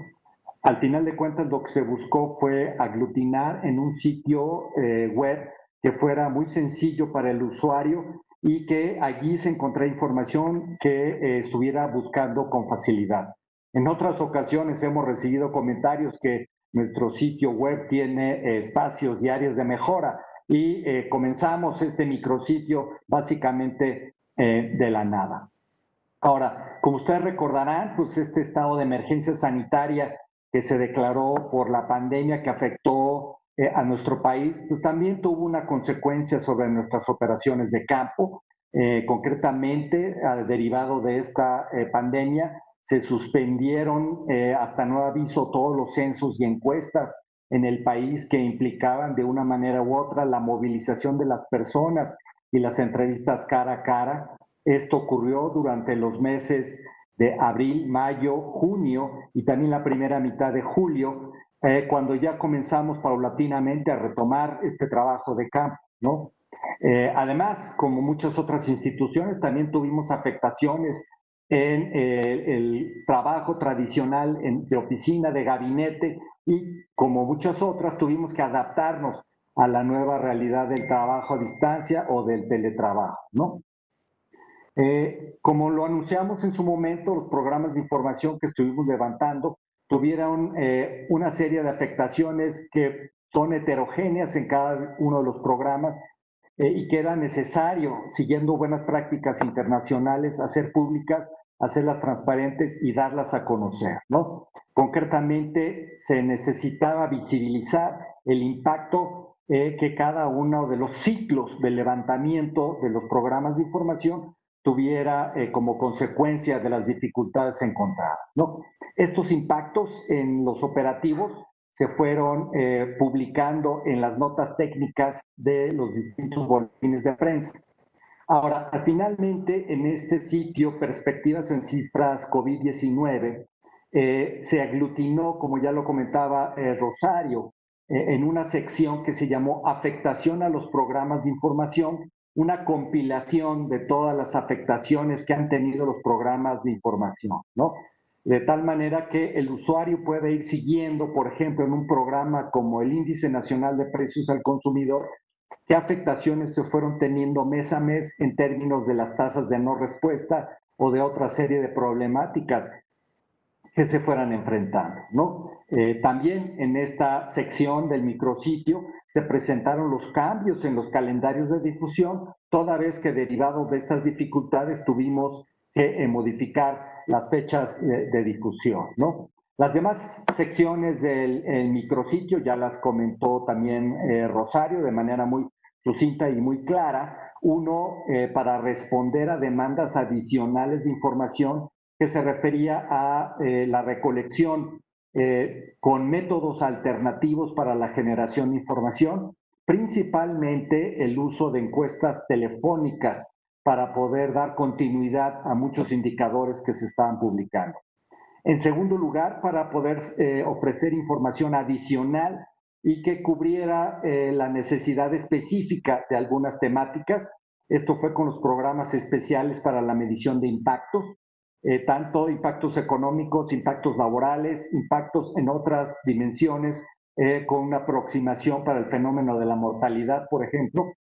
Al final de cuentas, lo que se buscó fue aglutinar en un sitio web que fuera muy sencillo para el usuario y que allí se encontrara información que estuviera buscando con facilidad. En otras ocasiones hemos recibido comentarios que nuestro sitio web tiene espacios y áreas de mejora y comenzamos este micrositio básicamente de la nada. Ahora, como ustedes recordarán, pues este estado de emergencia sanitaria que se declaró por la pandemia que afectó a nuestro país, pues también tuvo una consecuencia sobre nuestras operaciones de campo. Concretamente, derivado de esta pandemia, se suspendieron hasta nuevo aviso todos los censos y encuestas en el país que implicaban de una manera u otra la movilización de las personas y las entrevistas cara a cara. Esto ocurrió durante los meses de abril, mayo, junio y también la primera mitad de julio, cuando ya comenzamos paulatinamente a retomar este trabajo de campo, ¿no? Además, como muchas otras instituciones, también tuvimos afectaciones en el trabajo tradicional de oficina, de gabinete, y como muchas otras tuvimos que adaptarnos a la nueva realidad del trabajo a distancia o del teletrabajo, ¿no? Como lo anunciamos en su momento, los programas de información que estuvimos levantando tuvieron una serie de afectaciones que son heterogéneas en cada uno de los programas y que era necesario, siguiendo buenas prácticas internacionales, hacer públicas, hacerlas transparentes y darlas a conocer, ¿no? Concretamente, se necesitaba visibilizar el impacto que cada uno de los ciclos de levantamiento de los programas de información tuviera como consecuencia de las dificultades encontradas, ¿no? Estos impactos en los operativos se fueron publicando en las notas técnicas de los distintos boletines de prensa. Ahora, finalmente, en este sitio, Perspectivas en Cifras COVID-19, se aglutinó, como ya lo comentaba Rosario, en una sección que se llamó Afectación a los programas de información, una compilación de todas las afectaciones que han tenido los programas de información, ¿no? De tal manera que el usuario puede ir siguiendo, por ejemplo, en un programa como el Índice Nacional de Precios al Consumidor, qué afectaciones se fueron teniendo mes a mes en términos de las tasas de no respuesta o de otra serie de problemáticas que se fueran enfrentando, ¿no? También en esta sección del micrositio se presentaron los cambios en los calendarios de difusión, toda vez que derivado de estas dificultades tuvimos que modificar las fechas de difusión, ¿no? Las demás secciones del micrositio ya las comentó también Rosario de manera muy sucinta y muy clara. Uno, para responder a demandas adicionales de información que se refería a la recolección con métodos alternativos para la generación de información, principalmente el uso de encuestas telefónicas para poder dar continuidad a muchos indicadores que se estaban publicando. En segundo lugar, para poder ofrecer información adicional y que cubriera la necesidad específica de algunas temáticas. Esto fue con los programas especiales para la medición de impactos, tanto impactos económicos, impactos laborales, impactos en otras dimensiones, con una aproximación para el fenómeno de la mortalidad, por ejemplo.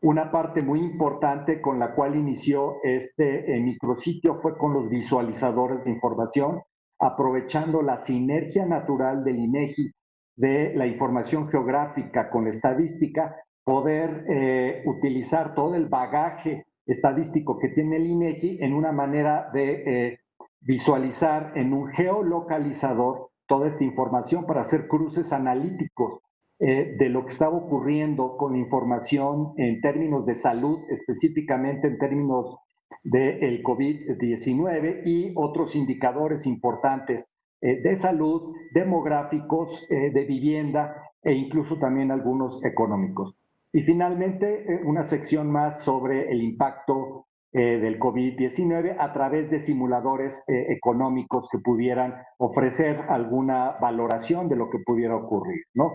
Una parte muy importante con la cual inició este micrositio fue con los visualizadores de información, aprovechando la sinergia natural del INEGI de la información geográfica con la estadística, poder utilizar todo el bagaje estadístico que tiene el INEGI en una manera de visualizar en un geolocalizador toda esta información para hacer cruces analíticos de lo que estaba ocurriendo con la información en términos de salud, específicamente en términos del COVID-19 y otros indicadores importantes de salud, demográficos, de vivienda e incluso también algunos económicos. Y finalmente, una sección más sobre el impacto del COVID-19 a través de simuladores económicos que pudieran ofrecer alguna valoración de lo que pudiera ocurrir, ¿no?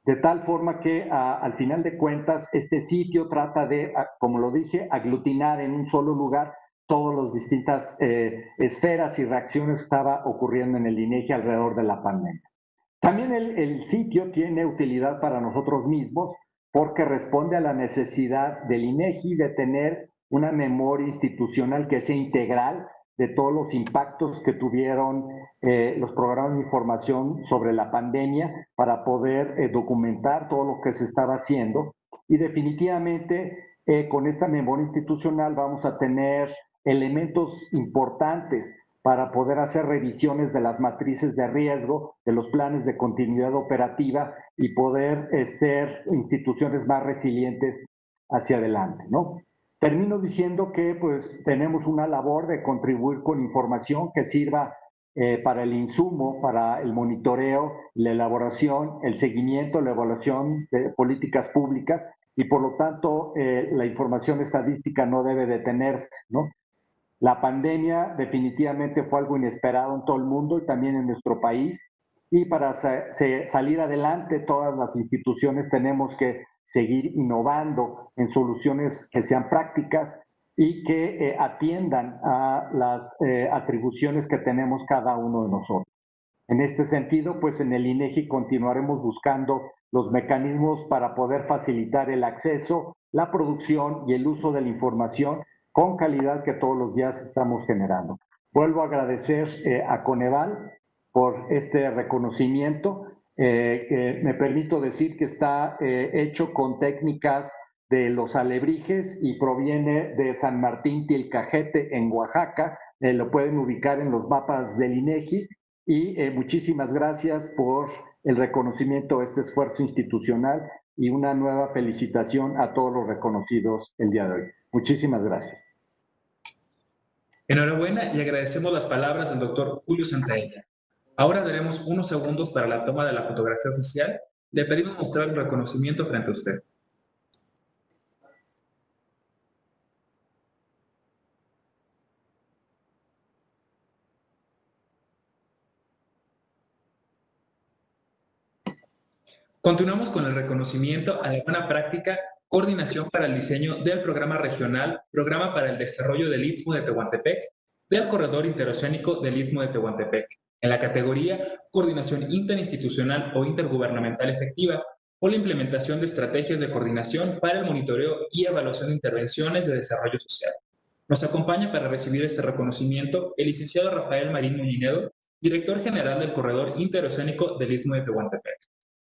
De tal forma que al final de cuentas este sitio trata de, como lo dije, aglutinar en un solo lugar todas las distintas esferas y reacciones que estaba ocurriendo en el INEGI alrededor de la pandemia. También el sitio tiene utilidad para nosotros mismos porque responde a la necesidad del INEGI de tener una memoria institucional que sea integral de todos los impactos que tuvieron los programas de información sobre la pandemia para poder documentar todo lo que se estaba haciendo. Y definitivamente con esta memoria institucional vamos a tener elementos importantes para poder hacer revisiones de las matrices de riesgo, de los planes de continuidad operativa y poder ser instituciones más resilientes hacia adelante, ¿no? Termino diciendo que pues tenemos una labor de contribuir con información que sirva para el insumo, para el monitoreo, la elaboración, el seguimiento, la evaluación de políticas públicas y por lo tanto la información estadística no debe detenerse, ¿no? La pandemia definitivamente fue algo inesperado en todo el mundo y también en nuestro país y para salir adelante todas las instituciones tenemos que seguir innovando en soluciones que sean prácticas y que atiendan a las atribuciones que tenemos cada uno de nosotros. En este sentido, pues en el INEGI continuaremos buscando los mecanismos para poder facilitar el acceso, la producción y el uso de la información con calidad que todos los días estamos generando. Vuelvo a agradecer a Coneval por este reconocimiento. Me permito decir que está hecho con técnicas de los alebrijes y proviene de San Martín Tilcajete en Oaxaca. Lo pueden ubicar en los mapas del INEGI y muchísimas gracias por el reconocimiento a este esfuerzo institucional y una nueva felicitación a todos los reconocidos el día de hoy. Muchísimas gracias. Enhorabuena y agradecemos las palabras del doctor Julio Santaella. Ahora daremos unos segundos para la toma de la fotografía oficial. Le pedimos mostrar el reconocimiento frente a usted. Continuamos con el reconocimiento a la buena práctica, coordinación para el diseño del programa regional, programa para el desarrollo del Istmo de Tehuantepec, del corredor interoceánico del Istmo de Tehuantepec, en la categoría Coordinación Interinstitucional o Intergubernamental Efectiva, o la implementación de estrategias de coordinación para el monitoreo y evaluación de intervenciones de desarrollo social. Nos acompaña para recibir este reconocimiento el licenciado Rafael Marín Moñinedo, director general del corredor interoceánico del Istmo de Tehuantepec.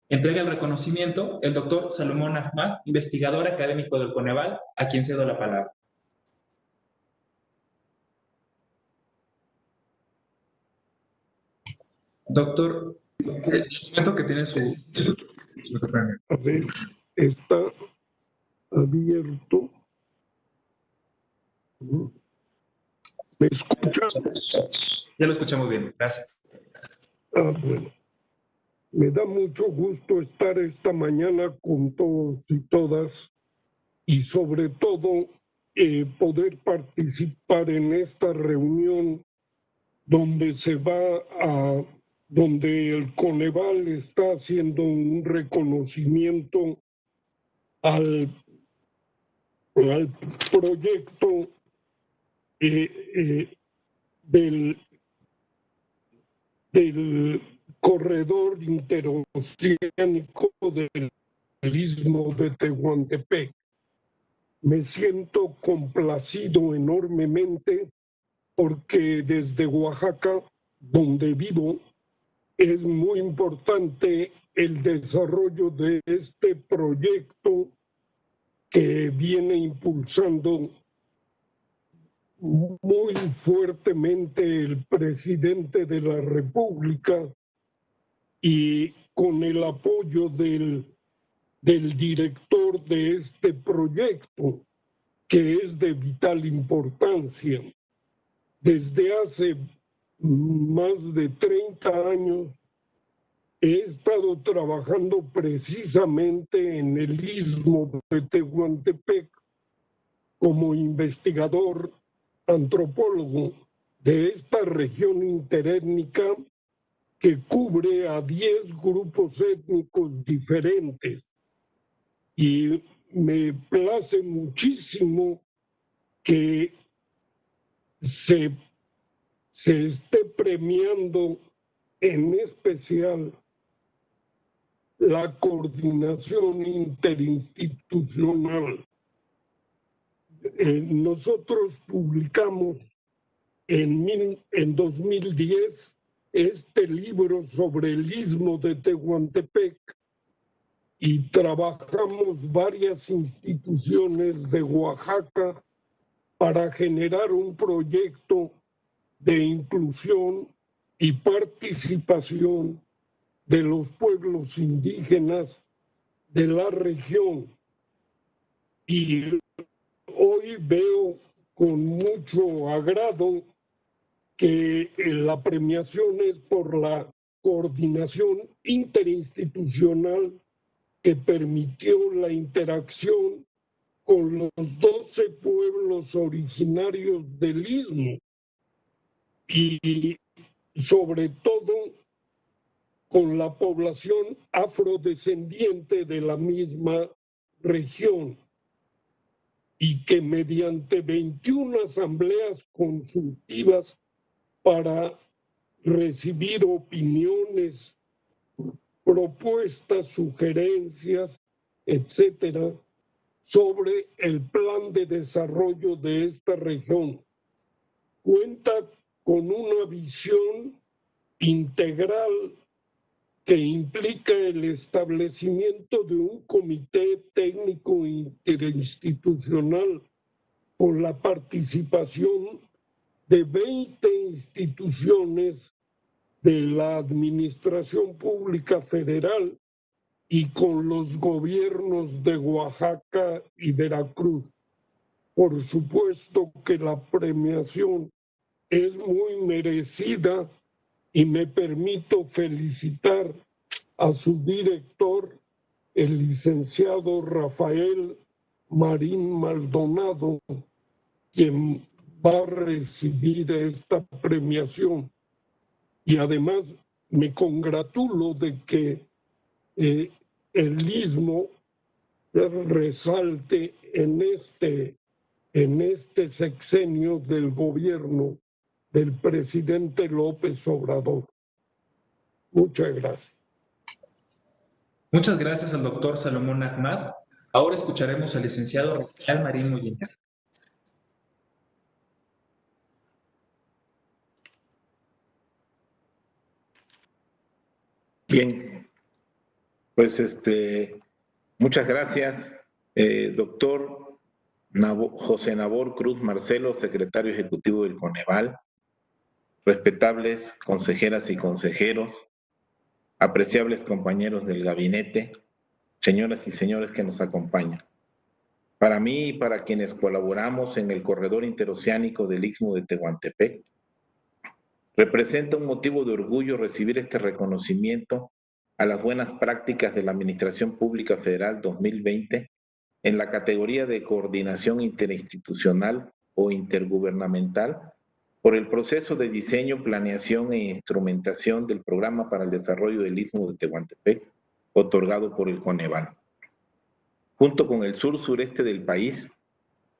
Entrega el reconocimiento el doctor Salomón Ahmad, investigador académico del Coneval, a quien cedo la palabra. Doctor, el documento que tiene su A ver, está abierto. ¿Me escuchas? Ya lo escuchamos bien, gracias. Bueno. Me da mucho gusto estar esta mañana con todos y todas y sobre todo poder participar en esta reunión donde donde el Coneval está haciendo un reconocimiento al proyecto del corredor interoceánico del Istmo de Tehuantepec. Me siento complacido enormemente porque desde Oaxaca, donde vivo, es muy importante el desarrollo de este proyecto que viene impulsando muy fuertemente el presidente de la República y con el apoyo del director de este proyecto, que es de vital importancia. Desde hace más de 30 años he estado trabajando precisamente en el Istmo de Tehuantepec como investigador antropólogo de esta región interétnica que cubre a 10 grupos étnicos diferentes. Y me place muchísimo que se esté premiando en especial la coordinación interinstitucional. Nosotros publicamos en 2010 este libro sobre el Istmo de Tehuantepec y trabajamos varias instituciones de Oaxaca para generar un proyecto de inclusión y participación de los pueblos indígenas de la región. Y hoy veo con mucho agrado que la premiación es por la coordinación interinstitucional que permitió la interacción con los 12 pueblos originarios del Istmo y sobre todo con la población afrodescendiente de la misma región, y que mediante 21 asambleas consultivas para recibir opiniones, propuestas, sugerencias, etcétera, sobre el plan de desarrollo de esta región. Cuenta con una visión integral que implica el establecimiento de un comité técnico interinstitucional con la participación de 20 instituciones de la Administración Pública Federal y con los gobiernos de Oaxaca y Veracruz. Por supuesto que la premiación es muy merecida y me permito felicitar a su director, el licenciado Rafael Marín Maldonado, quien va a recibir esta premiación. Y además me congratulo de que el Istmo resalte en este sexenio del gobierno del presidente López Obrador. Muchas gracias. Muchas gracias al doctor Salomón Ahmad. Ahora escucharemos al licenciado Rafael Marín Mullines. Bien, pues muchas gracias, doctor José Nabor Cruz Marcelo, secretario ejecutivo del Coneval, respetables consejeras y consejeros, apreciables compañeros del gabinete, señoras y señores que nos acompañan. Para mí y para quienes colaboramos en el corredor interoceánico del Istmo de Tehuantepec, representa un motivo de orgullo recibir este reconocimiento a las buenas prácticas de la Administración Pública Federal 2020 en la categoría de coordinación interinstitucional o intergubernamental por el proceso de diseño, planeación e instrumentación del Programa para el Desarrollo del Istmo de Tehuantepec, otorgado por el Coneval. Junto con el sur-sureste del país,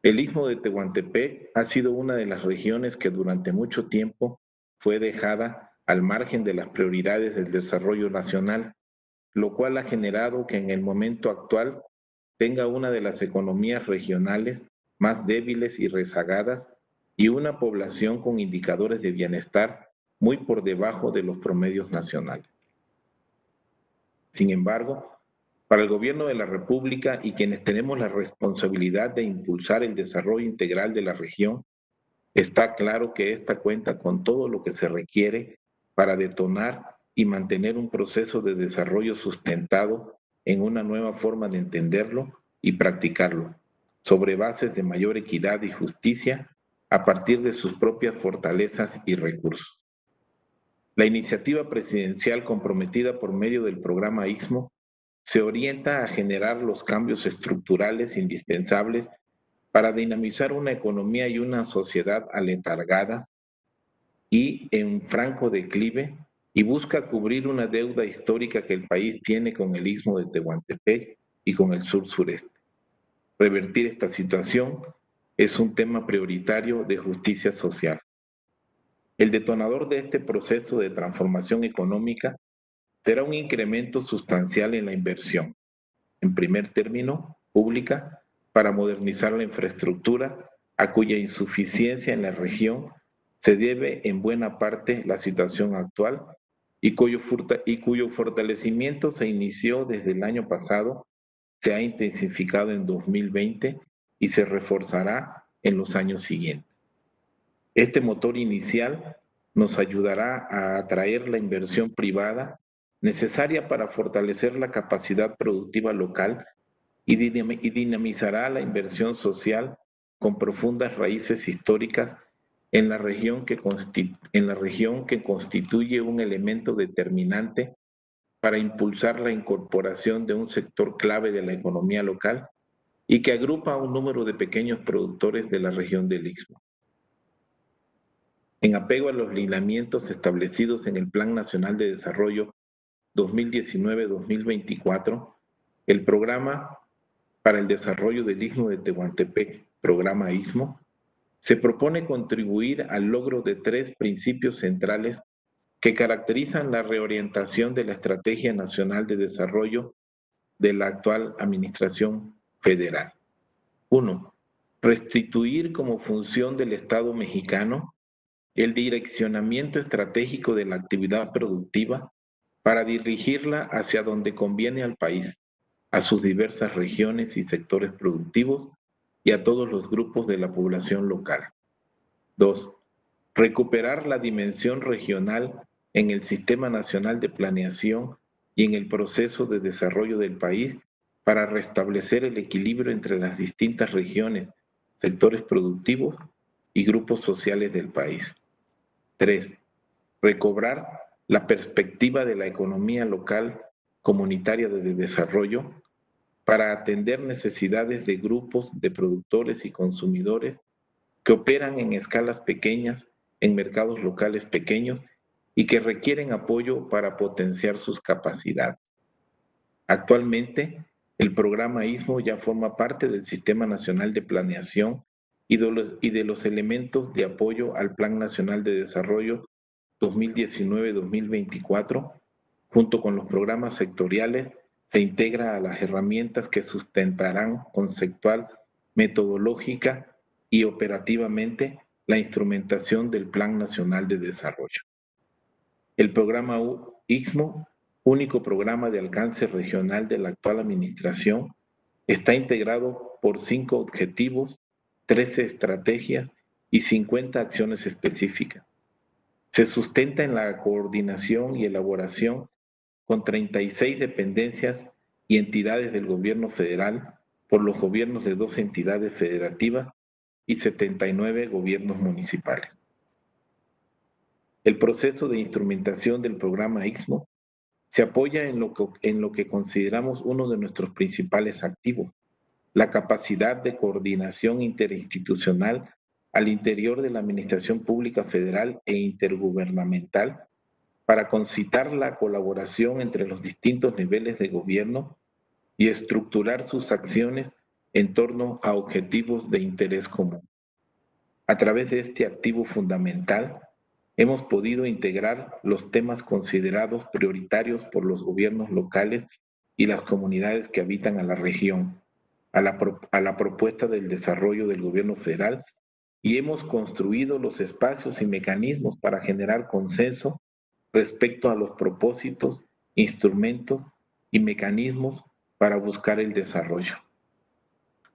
el Istmo de Tehuantepec ha sido una de las regiones que durante mucho tiempo fue dejada al margen de las prioridades del desarrollo nacional, lo cual ha generado que en el momento actual tenga una de las economías regionales más débiles y rezagadas y una población con indicadores de bienestar muy por debajo de los promedios nacionales. Sin embargo, para el Gobierno de la República y quienes tenemos la responsabilidad de impulsar el desarrollo integral de la región, está claro que esta cuenta con todo lo que se requiere para detonar y mantener un proceso de desarrollo sustentado en una nueva forma de entenderlo y practicarlo, sobre bases de mayor equidad y justicia a partir de sus propias fortalezas y recursos. La iniciativa presidencial comprometida por medio del programa IXMO se orienta a generar los cambios estructurales indispensables para dinamizar una economía y una sociedad aletargadas y en franco declive, y busca cubrir una deuda histórica que el país tiene con el Istmo de Tehuantepec y con el sur-sureste. Revertir esta situación es un tema prioritario de justicia social. El detonador de este proceso de transformación económica será un incremento sustancial en la inversión, en primer término, pública, para modernizar la infraestructura, a cuya insuficiencia en la región se debe en buena parte la situación actual y cuyo fortalecimiento se inició desde el año pasado, se ha intensificado en 2020 y se reforzará en los años siguientes. Este motor inicial nos ayudará a atraer la inversión privada necesaria para fortalecer la capacidad productiva local y dinamizará la inversión social con profundas raíces históricas en la región que constituye un elemento determinante para impulsar la incorporación de un sector clave de la economía local y que agrupa a un número de pequeños productores de la región del Istmo. En apego a los lineamientos establecidos en el Plan Nacional de Desarrollo 2019-2024, el Programa para el Desarrollo del Istmo de Tehuantepec, Programa ISMO, se propone contribuir al logro de 3 principios centrales que caracterizan la reorientación de la Estrategia Nacional de Desarrollo de la actual Administración Federal. 1. Restituir como función del Estado mexicano el direccionamiento estratégico de la actividad productiva para dirigirla hacia donde conviene al país, a sus diversas regiones y sectores productivos y a todos los grupos de la población local. 2. Recuperar la dimensión regional en el Sistema Nacional de Planeación y en el proceso de desarrollo del país para restablecer el equilibrio entre las distintas regiones, sectores productivos y grupos sociales del país. 3. Recobrar la perspectiva de la economía local comunitaria de desarrollo para atender necesidades de grupos de productores y consumidores que operan en escalas pequeñas, en mercados locales pequeños y que requieren apoyo para potenciar sus capacidades. Actualmente, el programa ISMO ya forma parte del Sistema Nacional de Planeación y de los elementos de apoyo al Plan Nacional de Desarrollo 2019-2024, junto con los programas sectoriales, se integra a las herramientas que sustentarán conceptual, metodológica y operativamente la instrumentación del Plan Nacional de Desarrollo. El programa ISMO, único programa de alcance regional de la actual administración, está integrado por 5 objetivos, 13 estrategias y 50 acciones específicas. Se sustenta en la coordinación y elaboración con 36 dependencias y entidades del gobierno federal por los gobiernos de 2 entidades federativas y 79 gobiernos municipales. El proceso de instrumentación del programa ISMO se apoya en lo que consideramos uno de nuestros principales activos, la capacidad de coordinación interinstitucional al interior de la Administración Pública Federal e intergubernamental para concitar la colaboración entre los distintos niveles de gobierno y estructurar sus acciones en torno a objetivos de interés común. A través de este activo fundamental, hemos podido integrar los temas considerados prioritarios por los gobiernos locales y las comunidades que habitan a la región, a la propuesta del desarrollo del gobierno federal, y hemos construido los espacios y mecanismos para generar consenso respecto a los propósitos, instrumentos y mecanismos para buscar el desarrollo.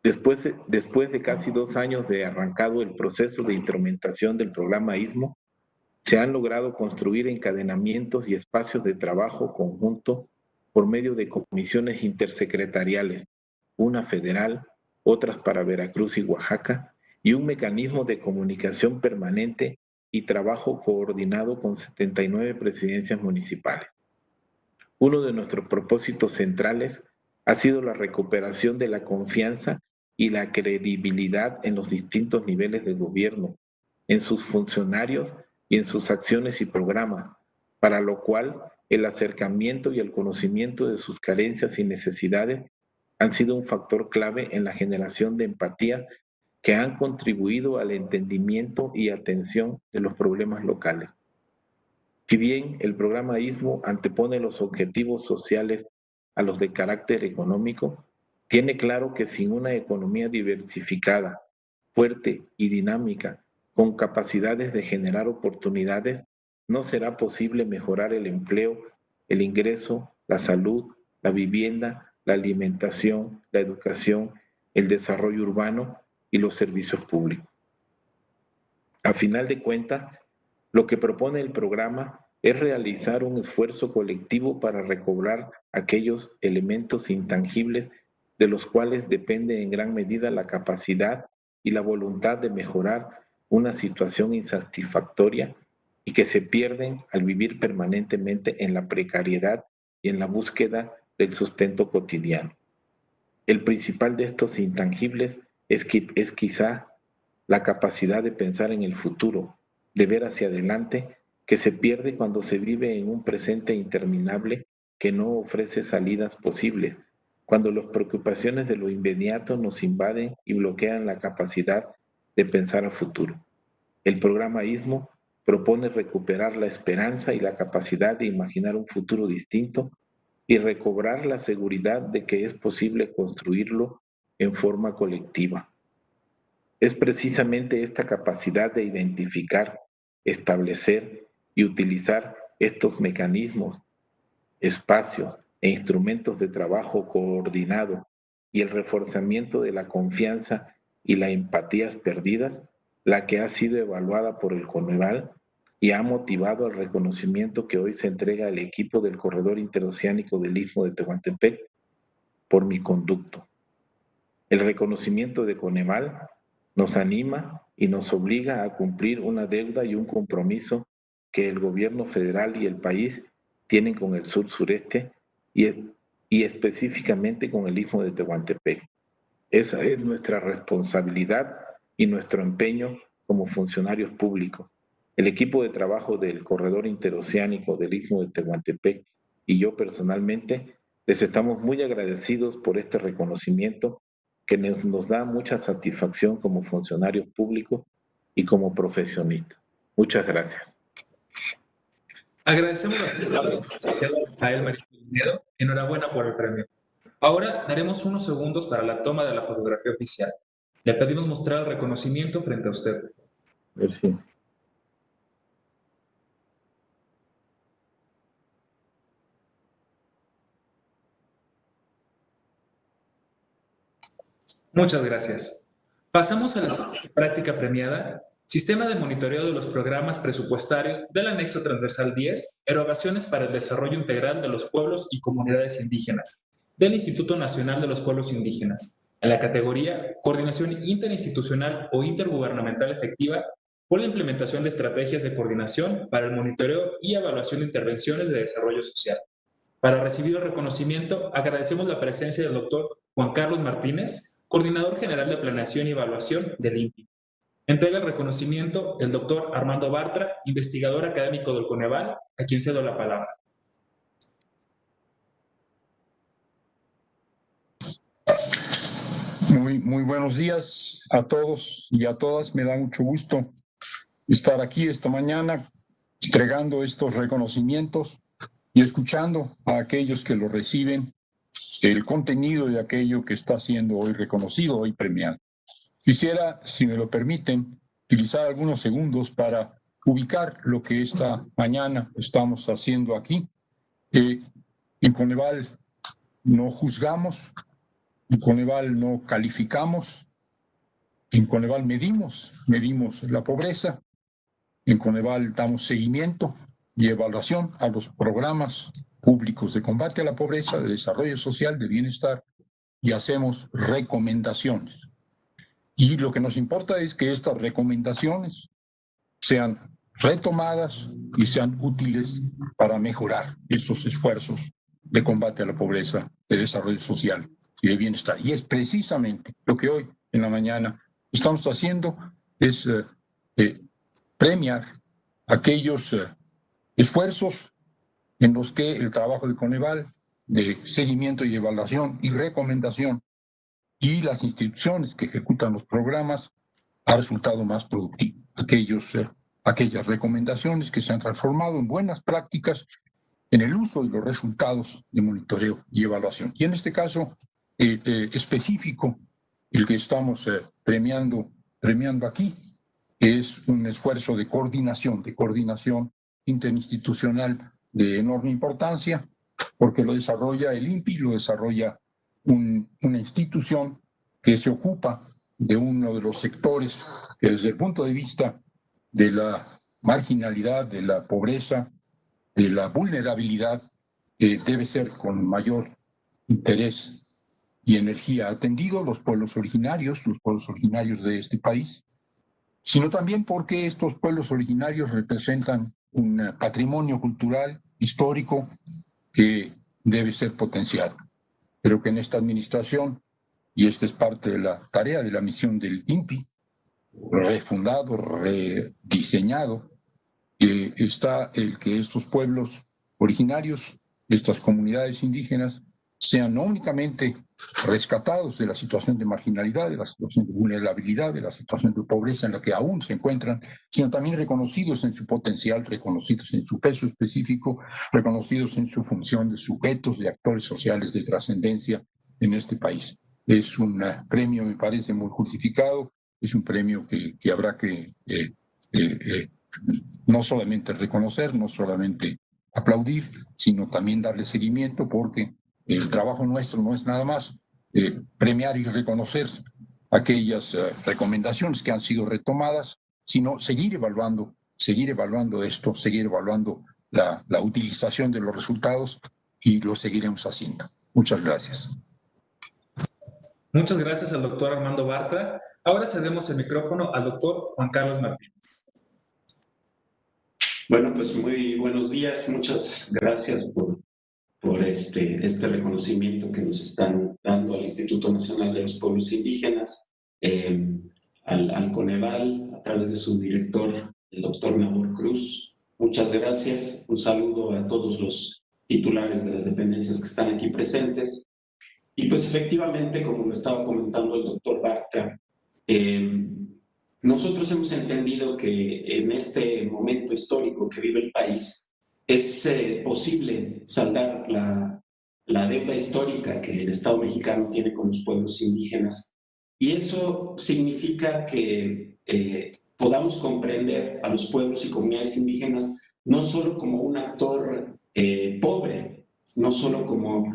Después de casi 2 años de arrancado el proceso de instrumentación del programa ISMO, se han logrado construir encadenamientos y espacios de trabajo conjunto por medio de comisiones intersecretariales, una federal, otras para Veracruz y Oaxaca, y un mecanismo de comunicación permanente y trabajo coordinado con 79 presidencias municipales. Uno de nuestros propósitos centrales ha sido la recuperación de la confianza y la credibilidad en los distintos niveles de gobierno, en sus funcionarios y en sus acciones y programas, para lo cual el acercamiento y el conocimiento de sus carencias y necesidades han sido un factor clave en la generación de empatía que han contribuido al entendimiento y atención de los problemas locales. Si bien el programa ISMO antepone los objetivos sociales a los de carácter económico, tiene claro que sin una economía diversificada, fuerte y dinámica, con capacidades de generar oportunidades, no será posible mejorar el empleo, el ingreso, la salud, la vivienda, la alimentación, la educación, el desarrollo urbano y los servicios públicos. A final de cuentas, lo que propone el programa es realizar un esfuerzo colectivo para recobrar aquellos elementos intangibles de los cuales depende en gran medida la capacidad y la voluntad de mejorar una situación insatisfactoria y que se pierden al vivir permanentemente en la precariedad y en la búsqueda del sustento cotidiano. El principal de estos intangibles es quizá la capacidad de pensar en el futuro, de ver hacia adelante, que se pierde cuando se vive en un presente interminable que no ofrece salidas posibles, cuando las preocupaciones de lo inmediato nos invaden y bloquean la capacidad de pensar a futuro. El programa ISMO propone recuperar la esperanza y la capacidad de imaginar un futuro distinto y recobrar la seguridad de que es posible construirlo en forma colectiva. Es precisamente esta capacidad de identificar, establecer y utilizar estos mecanismos, espacios e instrumentos de trabajo coordinado y el reforzamiento de la confianza y las empatías perdidas, la que ha sido evaluada por el Coneval y ha motivado el reconocimiento que hoy se entrega al equipo del Corredor Interoceánico del Istmo de Tehuantepec por mi conducto. El reconocimiento de Coneval nos anima y nos obliga a cumplir una deuda y un compromiso que el gobierno federal y el país tienen con el sur-sureste y específicamente con el Istmo de Tehuantepec. Esa es nuestra responsabilidad y nuestro empeño como funcionarios públicos. El equipo de trabajo del Corredor Interoceánico del Istmo de Tehuantepec y yo personalmente les estamos muy agradecidos por este reconocimiento que nos da mucha satisfacción como funcionarios públicos y como profesionistas. Muchas gracias. Agradecemos las palabras del licenciado Rafael Marín Pinedo. Enhorabuena por el premio. Ahora daremos unos segundos para la toma de la fotografía oficial. Le pedimos mostrar el reconocimiento frente a usted. Merci. Muchas gracias. Pasamos a la siguiente práctica premiada, Sistema de Monitoreo de los Programas Presupuestarios del Anexo Transversal 10, Erogaciones para el Desarrollo Integral de los Pueblos y Comunidades Indígenas, del Instituto Nacional de los Pueblos Indígenas, en la categoría Coordinación Interinstitucional o Intergubernamental Efectiva por la implementación de estrategias de coordinación para el monitoreo y evaluación de intervenciones de desarrollo social. Para recibir el reconocimiento, agradecemos la presencia del doctor Juan Carlos Martínez, Coordinador General de Planeación y Evaluación del INPI. Entrega el reconocimiento el doctor Armando Bartra, investigador académico del Coneval, a quien cedo la palabra. Muy buenos días a todos y a todas. Me da mucho gusto estar aquí esta mañana entregando estos reconocimientos y escuchando a aquellos que lo reciben el contenido de aquello que está siendo hoy reconocido, hoy premiado. Quisiera, si me lo permiten, utilizar algunos segundos para ubicar lo que esta mañana estamos haciendo aquí. En Coneval no juzgamos, en Coneval no calificamos, en Coneval medimos la pobreza, en Coneval damos seguimiento y evaluación a los programas públicos de combate a la pobreza, de desarrollo social, de bienestar, y hacemos recomendaciones. Y lo que nos importa es que estas recomendaciones sean retomadas y sean útiles para mejorar estos esfuerzos de combate a la pobreza, de desarrollo social y de bienestar. Y es precisamente lo que hoy en la mañana estamos haciendo, es premiar aquellos esfuerzos en los que el trabajo de Coneval, de seguimiento y evaluación y recomendación, y las instituciones que ejecutan los programas, ha resultado más productivo. Aquellas recomendaciones que se han transformado en buenas prácticas en el uso y los resultados de monitoreo y evaluación. Y en este caso específico, el que estamos premiando aquí, es un esfuerzo de coordinación interinstitucional de enorme importancia, porque lo desarrolla el INPI, lo desarrolla una institución que se ocupa de uno de los sectores que desde el punto de vista de la marginalidad, de la pobreza, de la vulnerabilidad, debe ser con mayor interés y energía atendido los pueblos originarios de este país, sino también porque estos pueblos originarios representan un patrimonio cultural, histórico, que debe ser potenciado. Creo que en esta administración, y esta es parte de la tarea de la misión del INPI, refundado, rediseñado, está el que estos pueblos originarios, estas comunidades indígenas, sean no únicamente rescatados de la situación de marginalidad, de la situación de vulnerabilidad, de la situación de pobreza en la que aún se encuentran, sino también reconocidos en su potencial, reconocidos en su peso específico, reconocidos en su función de sujetos, de actores sociales de trascendencia en este país. Es un premio, me parece, muy justificado, es un premio que habrá que no solamente reconocer, no solamente aplaudir, sino también darle seguimiento, porque el trabajo nuestro no es nada más premiar y reconocer aquellas recomendaciones que han sido retomadas, sino seguir evaluando esto, seguir evaluando la utilización de los resultados, y lo seguiremos haciendo. Muchas gracias. Muchas gracias al doctor Armando Bartra. Ahora cedemos el micrófono al doctor Juan Carlos Martínez. Bueno, pues muy buenos días. Muchas gracias por este reconocimiento que nos están dando al Instituto Nacional de los Pueblos Indígenas, al Coneval, a través de su director, el doctor Nabor Cruz. Muchas gracias. Un saludo a todos los titulares de las dependencias que están aquí presentes. Y pues efectivamente, como lo estaba comentando el doctor Bartra, nosotros hemos entendido que en este momento histórico que vive el país es posible saldar la deuda histórica que el Estado mexicano tiene con los pueblos indígenas. Y eso significa que podamos comprender a los pueblos y comunidades indígenas no solo como un actor pobre, no solo como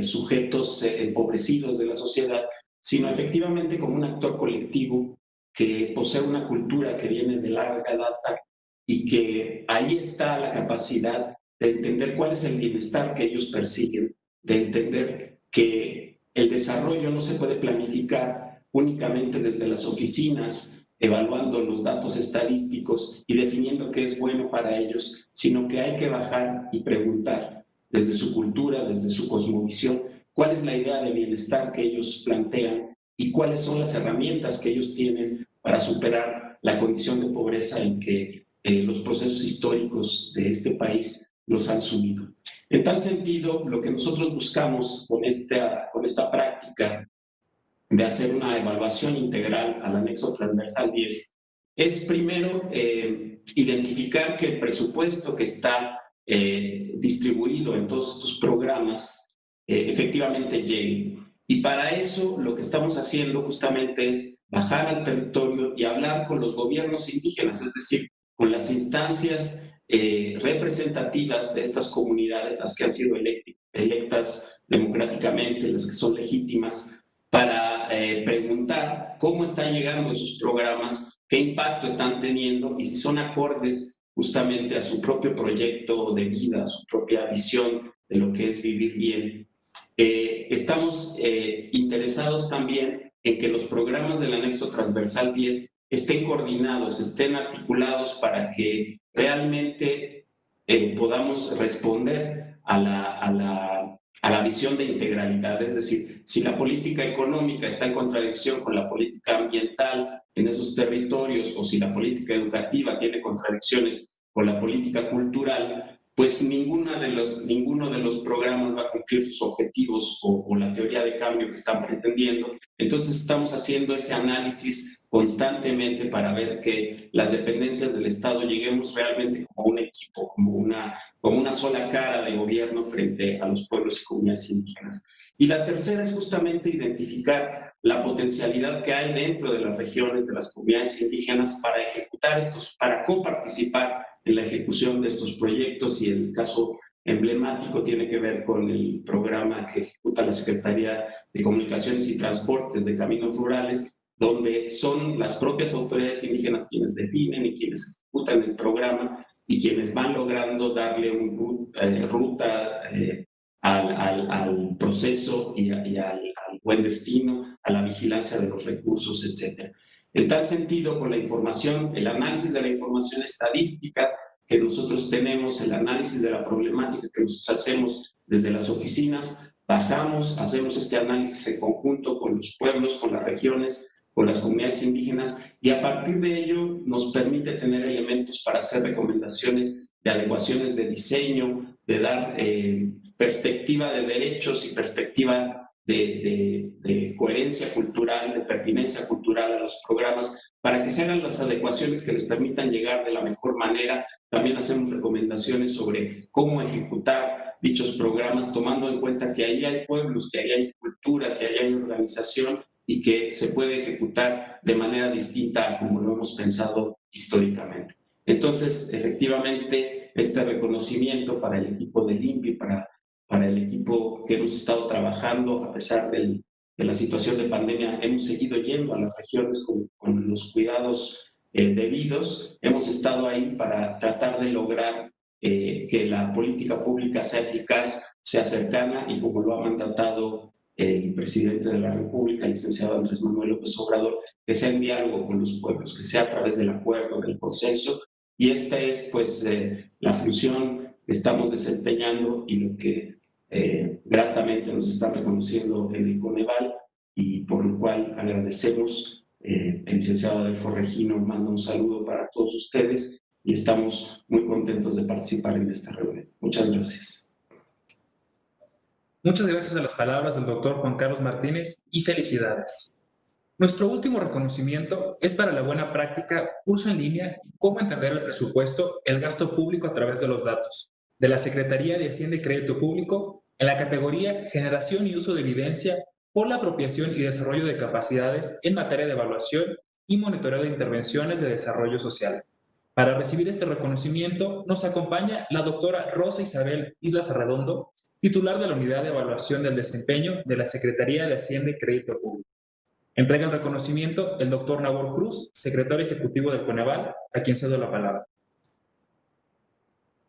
sujetos empobrecidos de la sociedad, sino efectivamente como un actor colectivo que posee una cultura que viene de larga data y que ahí está la capacidad de entender cuál es el bienestar que ellos persiguen, de entender que el desarrollo no se puede planificar únicamente desde las oficinas, evaluando los datos estadísticos y definiendo qué es bueno para ellos, sino que hay que bajar y preguntar desde su cultura, desde su cosmovisión, cuál es la idea de bienestar que ellos plantean y cuáles son las herramientas que ellos tienen para superar la condición de pobreza en que los procesos históricos de este país los han sumido. En tal sentido, lo que nosotros buscamos con esta práctica de hacer una evaluación integral al anexo transversal 10 es primero identificar que el presupuesto que está distribuido en todos estos programas efectivamente llegue. Y para eso lo que estamos haciendo justamente es bajar al territorio y hablar con los gobiernos indígenas, es decir, con las instancias representativas de estas comunidades, las que han sido electas democráticamente, las que son legítimas, para preguntar cómo están llegando esos programas, qué impacto están teniendo y si son acordes justamente a su propio proyecto de vida, a su propia visión de lo que es vivir bien. Estamos interesados también en que los programas del anexo transversal 10 estén coordinados, estén articulados para que realmente podamos responder a la visión de integralidad. Es decir, si la política económica está en contradicción con la política ambiental en esos territorios, o si la política educativa tiene contradicciones con la política cultural, pues ninguno de los programas va a cumplir sus objetivos o la teoría de cambio que están pretendiendo. Entonces estamos haciendo ese análisis constantemente para ver que las dependencias del Estado lleguemos realmente como un equipo, como una sola cara de gobierno frente a los pueblos y comunidades indígenas. Y la tercera es justamente identificar la potencialidad que hay dentro de las regiones, de las comunidades indígenas para ejecutar para coparticipar en la ejecución de estos proyectos, y el caso emblemático tiene que ver con el programa que ejecuta la Secretaría de Comunicaciones y Transportes de Caminos Rurales, donde son las propias autoridades indígenas quienes definen y quienes ejecutan el programa y quienes van logrando darle una ruta al proceso y al buen destino, a la vigilancia de los recursos, etc. En tal sentido, con la información, el análisis de la información estadística que nosotros tenemos, el análisis de la problemática que nosotros hacemos desde las oficinas, bajamos, hacemos este análisis en conjunto con los pueblos, con las regiones, con las comunidades indígenas, y a partir de ello nos permite tener elementos para hacer recomendaciones de adecuaciones de diseño, de dar perspectiva de derechos y perspectiva de coherencia cultural, de pertinencia cultural a los programas, para que se hagan las adecuaciones que les permitan llegar de la mejor manera. También hacemos recomendaciones sobre cómo ejecutar dichos programas, tomando en cuenta que ahí hay pueblos, que ahí hay cultura, que ahí hay organización, y que se puede ejecutar de manera distinta a como lo hemos pensado históricamente. Entonces, efectivamente, este reconocimiento para el equipo del INPI, para el equipo que hemos estado trabajando a pesar de la situación de pandemia, hemos seguido yendo a las regiones con los cuidados debidos, hemos estado ahí para tratar de lograr que la política pública sea eficaz, sea cercana, y como lo ha mandatado el presidente de la República, el licenciado Andrés Manuel López Obrador, que sea en diálogo con los pueblos, que sea a través del acuerdo, del consenso, y esta es pues la función que estamos desempeñando y lo que gratamente nos están reconociendo en el Coneval, y por lo cual agradecemos. El licenciado Adolfo Regino manda un saludo para todos ustedes y estamos muy contentos de participar en esta reunión. Muchas gracias. Muchas gracias a las palabras del doctor Juan Carlos Martínez y felicidades. Nuestro último reconocimiento es para la buena práctica curso en línea Cómo entender el presupuesto, el gasto público a través de los datos, de la Secretaría de Hacienda y Crédito Público, en la categoría Generación y Uso de Evidencia por la apropiación y desarrollo de capacidades en materia de evaluación y monitoreo de intervenciones de desarrollo social. Para recibir este reconocimiento nos acompaña la doctora Rosa Isabel Islas Arredondo, titular de la Unidad de Evaluación del Desempeño de la Secretaría de Hacienda y Crédito Público. Entrega el reconocimiento el doctor Nabor Cruz, secretario ejecutivo del Coneval, a quien cedo la palabra.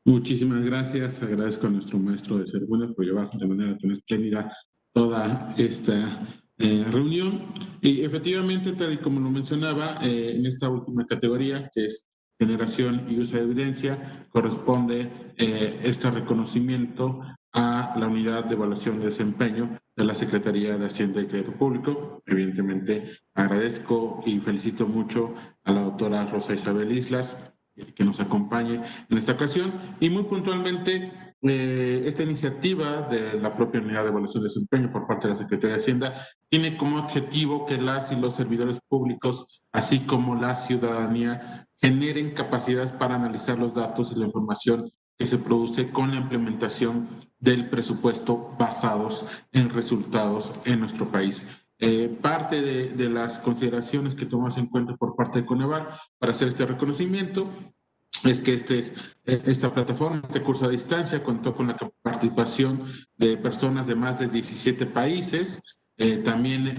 Muchísimas gracias. Agradezco a nuestro maestro de ceremonias por llevar de manera tan espléndida toda esta reunión. Y efectivamente, tal y como lo mencionaba, en esta última categoría, que es generación y uso de evidencia, corresponde este reconocimiento a la Unidad de Evaluación de Desempeño de la Secretaría de Hacienda y Crédito Público. Evidentemente, agradezco y felicito mucho a la doctora Rosa Isabel Islas que nos acompañe en esta ocasión, y muy puntualmente esta iniciativa de la propia Unidad de Evaluación de Desempeño por parte de la Secretaría de Hacienda tiene como objetivo que las y los servidores públicos, así como la ciudadanía, generen capacidades para analizar los datos y la información que se produce con la implementación del presupuesto basados en resultados en nuestro país. Parte de las consideraciones que tomamos en cuenta por parte de Coneval para hacer este reconocimiento es que esta plataforma, este curso a distancia, contó con la participación de personas de más de 17 países. También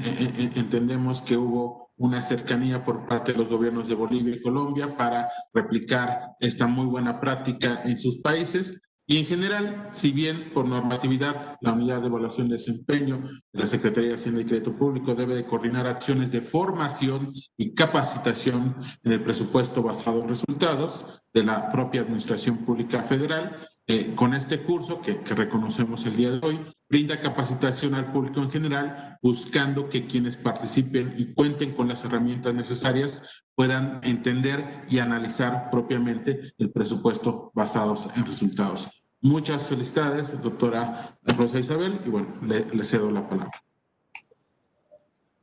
entendemos que hubo una cercanía por parte de los gobiernos de Bolivia y Colombia para replicar esta muy buena práctica en sus países. Y en general, si bien por normatividad la Unidad de Evaluación de Desempeño de la Secretaría de Hacienda y Crédito Público debe de coordinar acciones de formación y capacitación en el presupuesto basado en resultados de la propia Administración Pública Federal, con este curso que reconocemos el día de hoy, brinda capacitación al público en general, buscando que quienes participen y cuenten con las herramientas necesarias puedan entender y analizar propiamente el presupuesto basados en resultados. Muchas felicidades, doctora Rosa Isabel, y bueno, le cedo la palabra.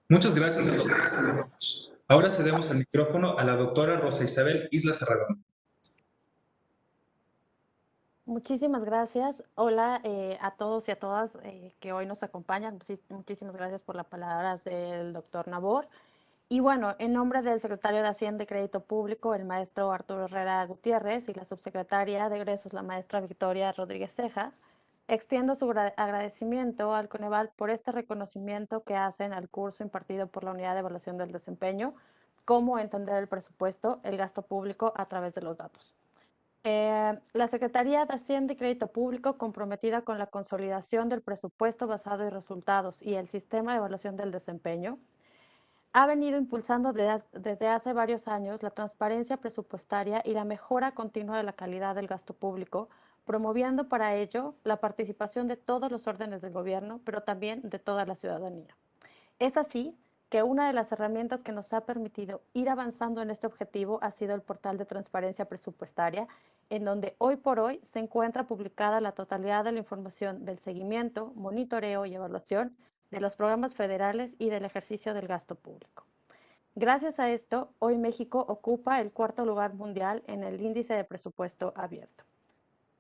Muchas gracias, doctor. Ahora cedemos el micrófono a la doctora Rosa Isabel Islas Aragón. Muchísimas gracias. Hola a todos y a todas que hoy nos acompañan. Muchísimas gracias por las palabras del doctor Nabor. Y bueno, en nombre del secretario de Hacienda y Crédito Público, el maestro Arturo Herrera Gutiérrez, y la subsecretaria de Egresos, la maestra Victoria Rodríguez Ceja, extiendo su agradecimiento al Coneval por este reconocimiento que hacen al curso impartido por la Unidad de Evaluación del Desempeño, cómo entender el presupuesto, el gasto público a través de los datos. La Secretaría de Hacienda y Crédito Público, comprometida con la consolidación del presupuesto basado en resultados y el sistema de evaluación del desempeño, ha venido impulsando desde hace varios años la transparencia presupuestaria y la mejora continua de la calidad del gasto público, promoviendo para ello la participación de todos los órdenes del gobierno, pero también de toda la ciudadanía. Es así que una de las herramientas que nos ha permitido ir avanzando en este objetivo ha sido el portal de transparencia presupuestaria, en donde hoy por hoy se encuentra publicada la totalidad de la información del seguimiento, monitoreo y evaluación de los programas federales y del ejercicio del gasto público. Gracias a esto, hoy México ocupa el 4º lugar mundial en el índice de presupuesto abierto.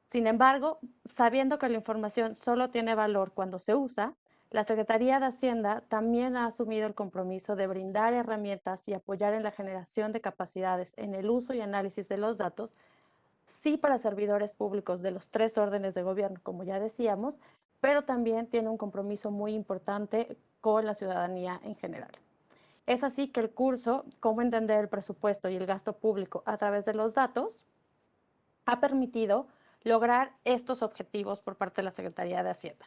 Sin embargo, sabiendo que la información solo tiene valor cuando se usa, la Secretaría de Hacienda también ha asumido el compromiso de brindar herramientas y apoyar en la generación de capacidades en el uso y análisis de los datos, sí para servidores públicos de los 3 órdenes de gobierno, como ya decíamos, pero también tiene un compromiso muy importante con la ciudadanía en general. Es así que el curso, Cómo entender el presupuesto y el gasto público a través de los datos, ha permitido lograr estos objetivos por parte de la Secretaría de Hacienda.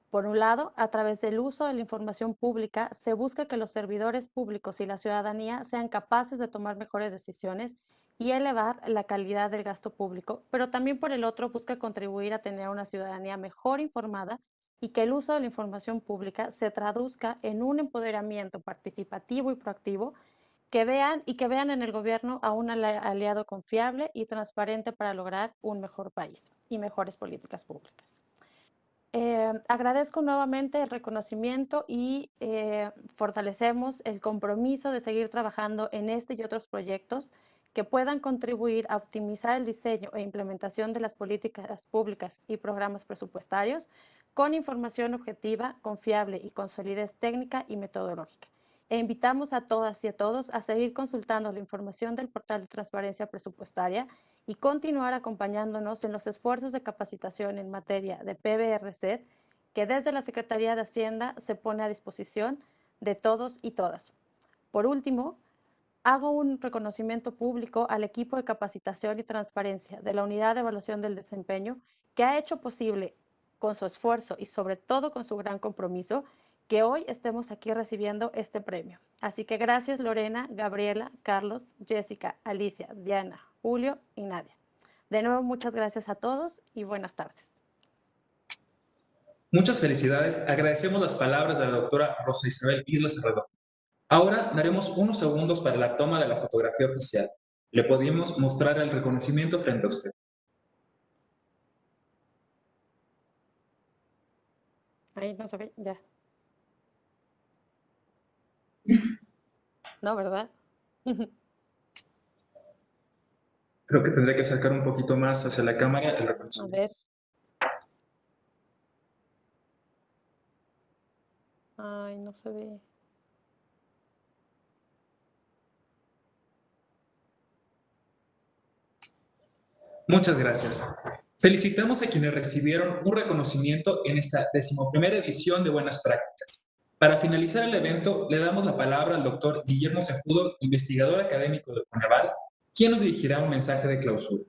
Por un lado, a través del uso de la información pública, se busca que los servidores públicos y la ciudadanía sean capaces de tomar mejores decisiones y elevar la calidad del gasto público, pero también por el otro busca contribuir a tener una ciudadanía mejor informada y que el uso de la información pública se traduzca en un empoderamiento participativo y proactivo que vean en el gobierno a un aliado confiable y transparente para lograr un mejor país y mejores políticas públicas. Agradezco nuevamente el reconocimiento y fortalecemos el compromiso de seguir trabajando en este y otros proyectos que puedan contribuir a optimizar el diseño e implementación de las políticas públicas y programas presupuestarios con información objetiva, confiable y con solidez técnica y metodológica. E invitamos a todas y a todos a seguir consultando la información del portal de transparencia presupuestaria y continuar acompañándonos en los esfuerzos de capacitación en materia de PBRC que desde la Secretaría de Hacienda se pone a disposición de todos y todas. Por último, hago un reconocimiento público al equipo de capacitación y transparencia de la Unidad de Evaluación del Desempeño que ha hecho posible con su esfuerzo y sobre todo con su gran compromiso que hoy estemos aquí recibiendo este premio. Así que gracias Lorena, Gabriela, Carlos, Jessica, Alicia, Diana, Julio y Nadia. De nuevo, muchas gracias a todos y buenas tardes. Muchas felicidades. Agradecemos las palabras de la doctora Rosa Isabel Islas Aragón. Ahora daremos unos segundos para la toma de la fotografía oficial. Le podemos mostrar el reconocimiento frente a usted. Ahí no se ve, ya. No, ¿verdad? Creo que tendré que acercar un poquito más hacia la cámara el reconocimiento. A ver. Ay, no se ve. Muchas gracias. Felicitamos a quienes recibieron un reconocimiento en esta 11ª edición de Buenas Prácticas. Para finalizar el evento, le damos la palabra al doctor Guillermo Cejudo, investigador académico de Coneval, quien nos dirigirá un mensaje de clausura.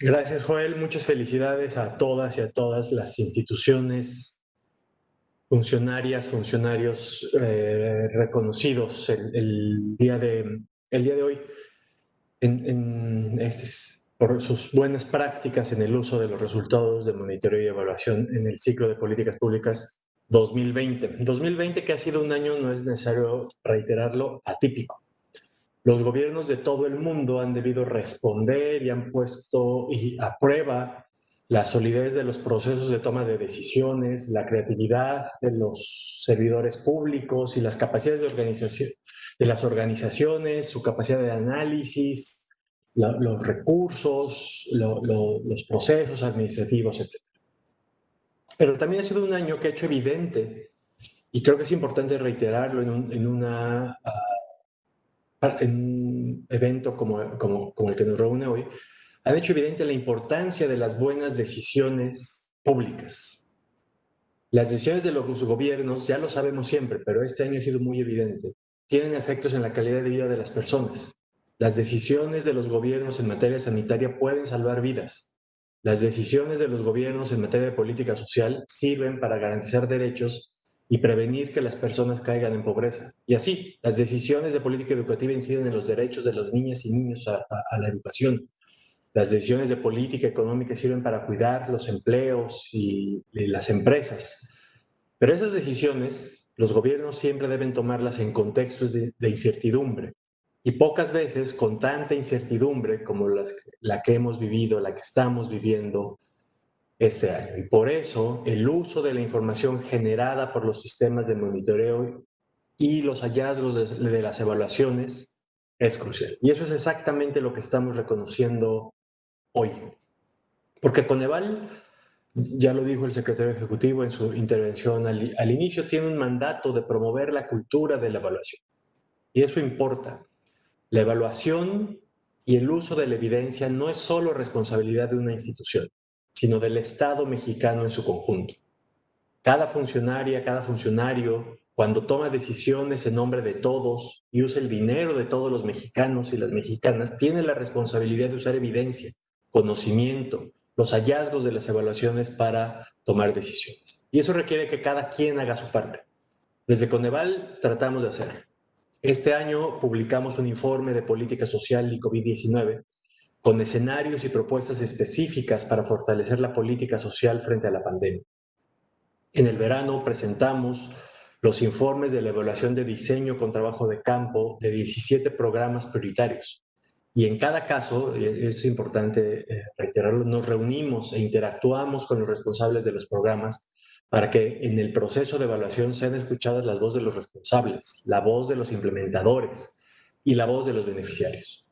Gracias, Joel. Muchas felicidades a todas y a todas las instituciones, funcionarias, funcionarios reconocidos el día de hoy por sus buenas prácticas en el uso de los resultados de monitoreo y evaluación en el ciclo de políticas públicas 2020. 2020 que ha sido un año, no es necesario reiterarlo, atípico. Los gobiernos de todo el mundo han debido responder y han puesto a prueba la solidez de los procesos de toma de decisiones, la creatividad de los servidores públicos y las capacidades de organización de las organizaciones, su capacidad de análisis, los recursos, los procesos administrativos, etc. Pero también ha sido un año que ha hecho evidente, y creo que es importante reiterarlo en un evento como el que nos reúne hoy, han hecho evidente la importancia de las buenas decisiones públicas. Las decisiones de los gobiernos, ya lo sabemos siempre, pero este año ha sido muy evidente, tienen efectos en la calidad de vida de las personas. Las decisiones de los gobiernos en materia sanitaria pueden salvar vidas. Las decisiones de los gobiernos en materia de política social sirven para garantizar derechos y prevenir que las personas caigan en pobreza. Y así, las decisiones de política educativa inciden en los derechos de las niñas y niños a la educación. Las decisiones de política económica sirven para cuidar los empleos y las empresas. Pero esas decisiones, los gobiernos siempre deben tomarlas en contextos de incertidumbre. Y pocas veces con tanta incertidumbre como la que hemos vivido, la que estamos viviendo este año. Y por eso el uso de la información generada por los sistemas de monitoreo y los hallazgos de las evaluaciones es crucial. Y eso es exactamente lo que estamos reconociendo hoy. Porque Coneval, ya lo dijo el secretario ejecutivo en su intervención al inicio, tiene un mandato de promover la cultura de la evaluación. Y eso importa. La evaluación y el uso de la evidencia no es solo responsabilidad de una institución, sino del Estado mexicano en su conjunto. Cada funcionaria, cada funcionario, cuando toma decisiones en nombre de todos y usa el dinero de todos los mexicanos y las mexicanas, tiene la responsabilidad de usar evidencia, conocimiento, los hallazgos de las evaluaciones para tomar decisiones. Y eso requiere que cada quien haga su parte. Desde Coneval tratamos de hacerlo. Este año publicamos un informe de política social y COVID-19 con escenarios y propuestas específicas para fortalecer la política social frente a la pandemia. En el verano presentamos los informes de la evaluación de diseño con trabajo de campo de 17 programas prioritarios. Y en cada caso, es importante reiterarlo, nos reunimos e interactuamos con los responsables de los programas para que en el proceso de evaluación sean escuchadas las voces de los responsables, la voz de los implementadores y la voz de los beneficiarios.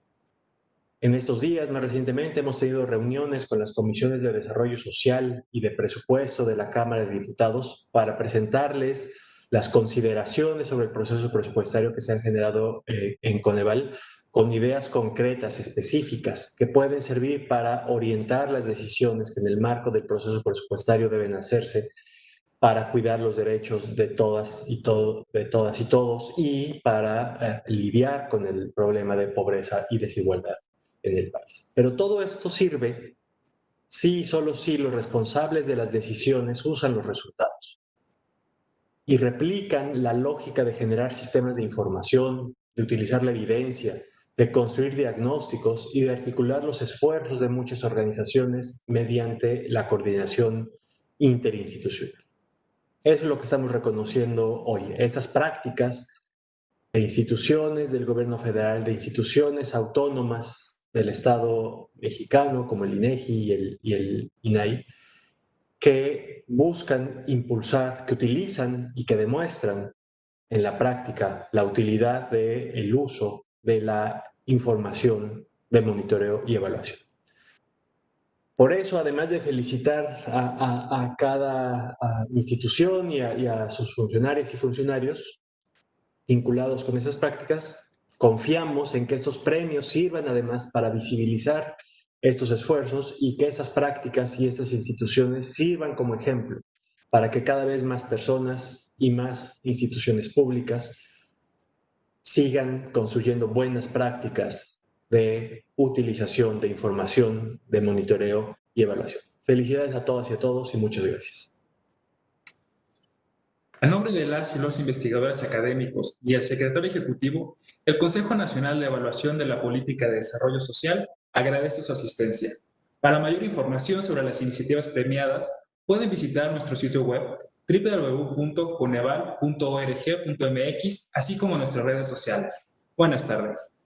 En estos días, más recientemente, hemos tenido reuniones con las comisiones de Desarrollo Social y de Presupuesto de la Cámara de Diputados para presentarles las consideraciones sobre el proceso presupuestario que se han generado en Coneval, con ideas concretas, específicas, que pueden servir para orientar las decisiones que en el marco del proceso presupuestario deben hacerse para cuidar los derechos de todas y todos y para lidiar con el problema de pobreza y desigualdad en el país. Pero todo esto sirve si y solo si los responsables de las decisiones usan los resultados y replican la lógica de generar sistemas de información, de utilizar la evidencia, de construir diagnósticos y de articular los esfuerzos de muchas organizaciones mediante la coordinación interinstitucional. Eso es lo que estamos reconociendo hoy. Esas prácticas de instituciones del gobierno federal, de instituciones autónomas del Estado mexicano, como el INEGI y el INAI, que buscan impulsar, que utilizan y que demuestran en la práctica la utilidad del uso de la información de monitoreo y evaluación. Por eso, además de felicitar a cada institución y a sus funcionarias y funcionarios vinculados con esas prácticas, confiamos en que estos premios sirvan además para visibilizar estos esfuerzos y que estas prácticas y estas instituciones sirvan como ejemplo para que cada vez más personas y más instituciones públicas sigan construyendo buenas prácticas de utilización de información, de monitoreo y evaluación. Felicidades a todas y a todos y muchas gracias. A nombre de las y los investigadores académicos y el secretario ejecutivo, el Consejo Nacional de Evaluación de la Política de Desarrollo Social agradece su asistencia. Para mayor información sobre las iniciativas premiadas, pueden visitar nuestro sitio web www.coneval.org.mx, así como nuestras redes sociales. Buenas tardes.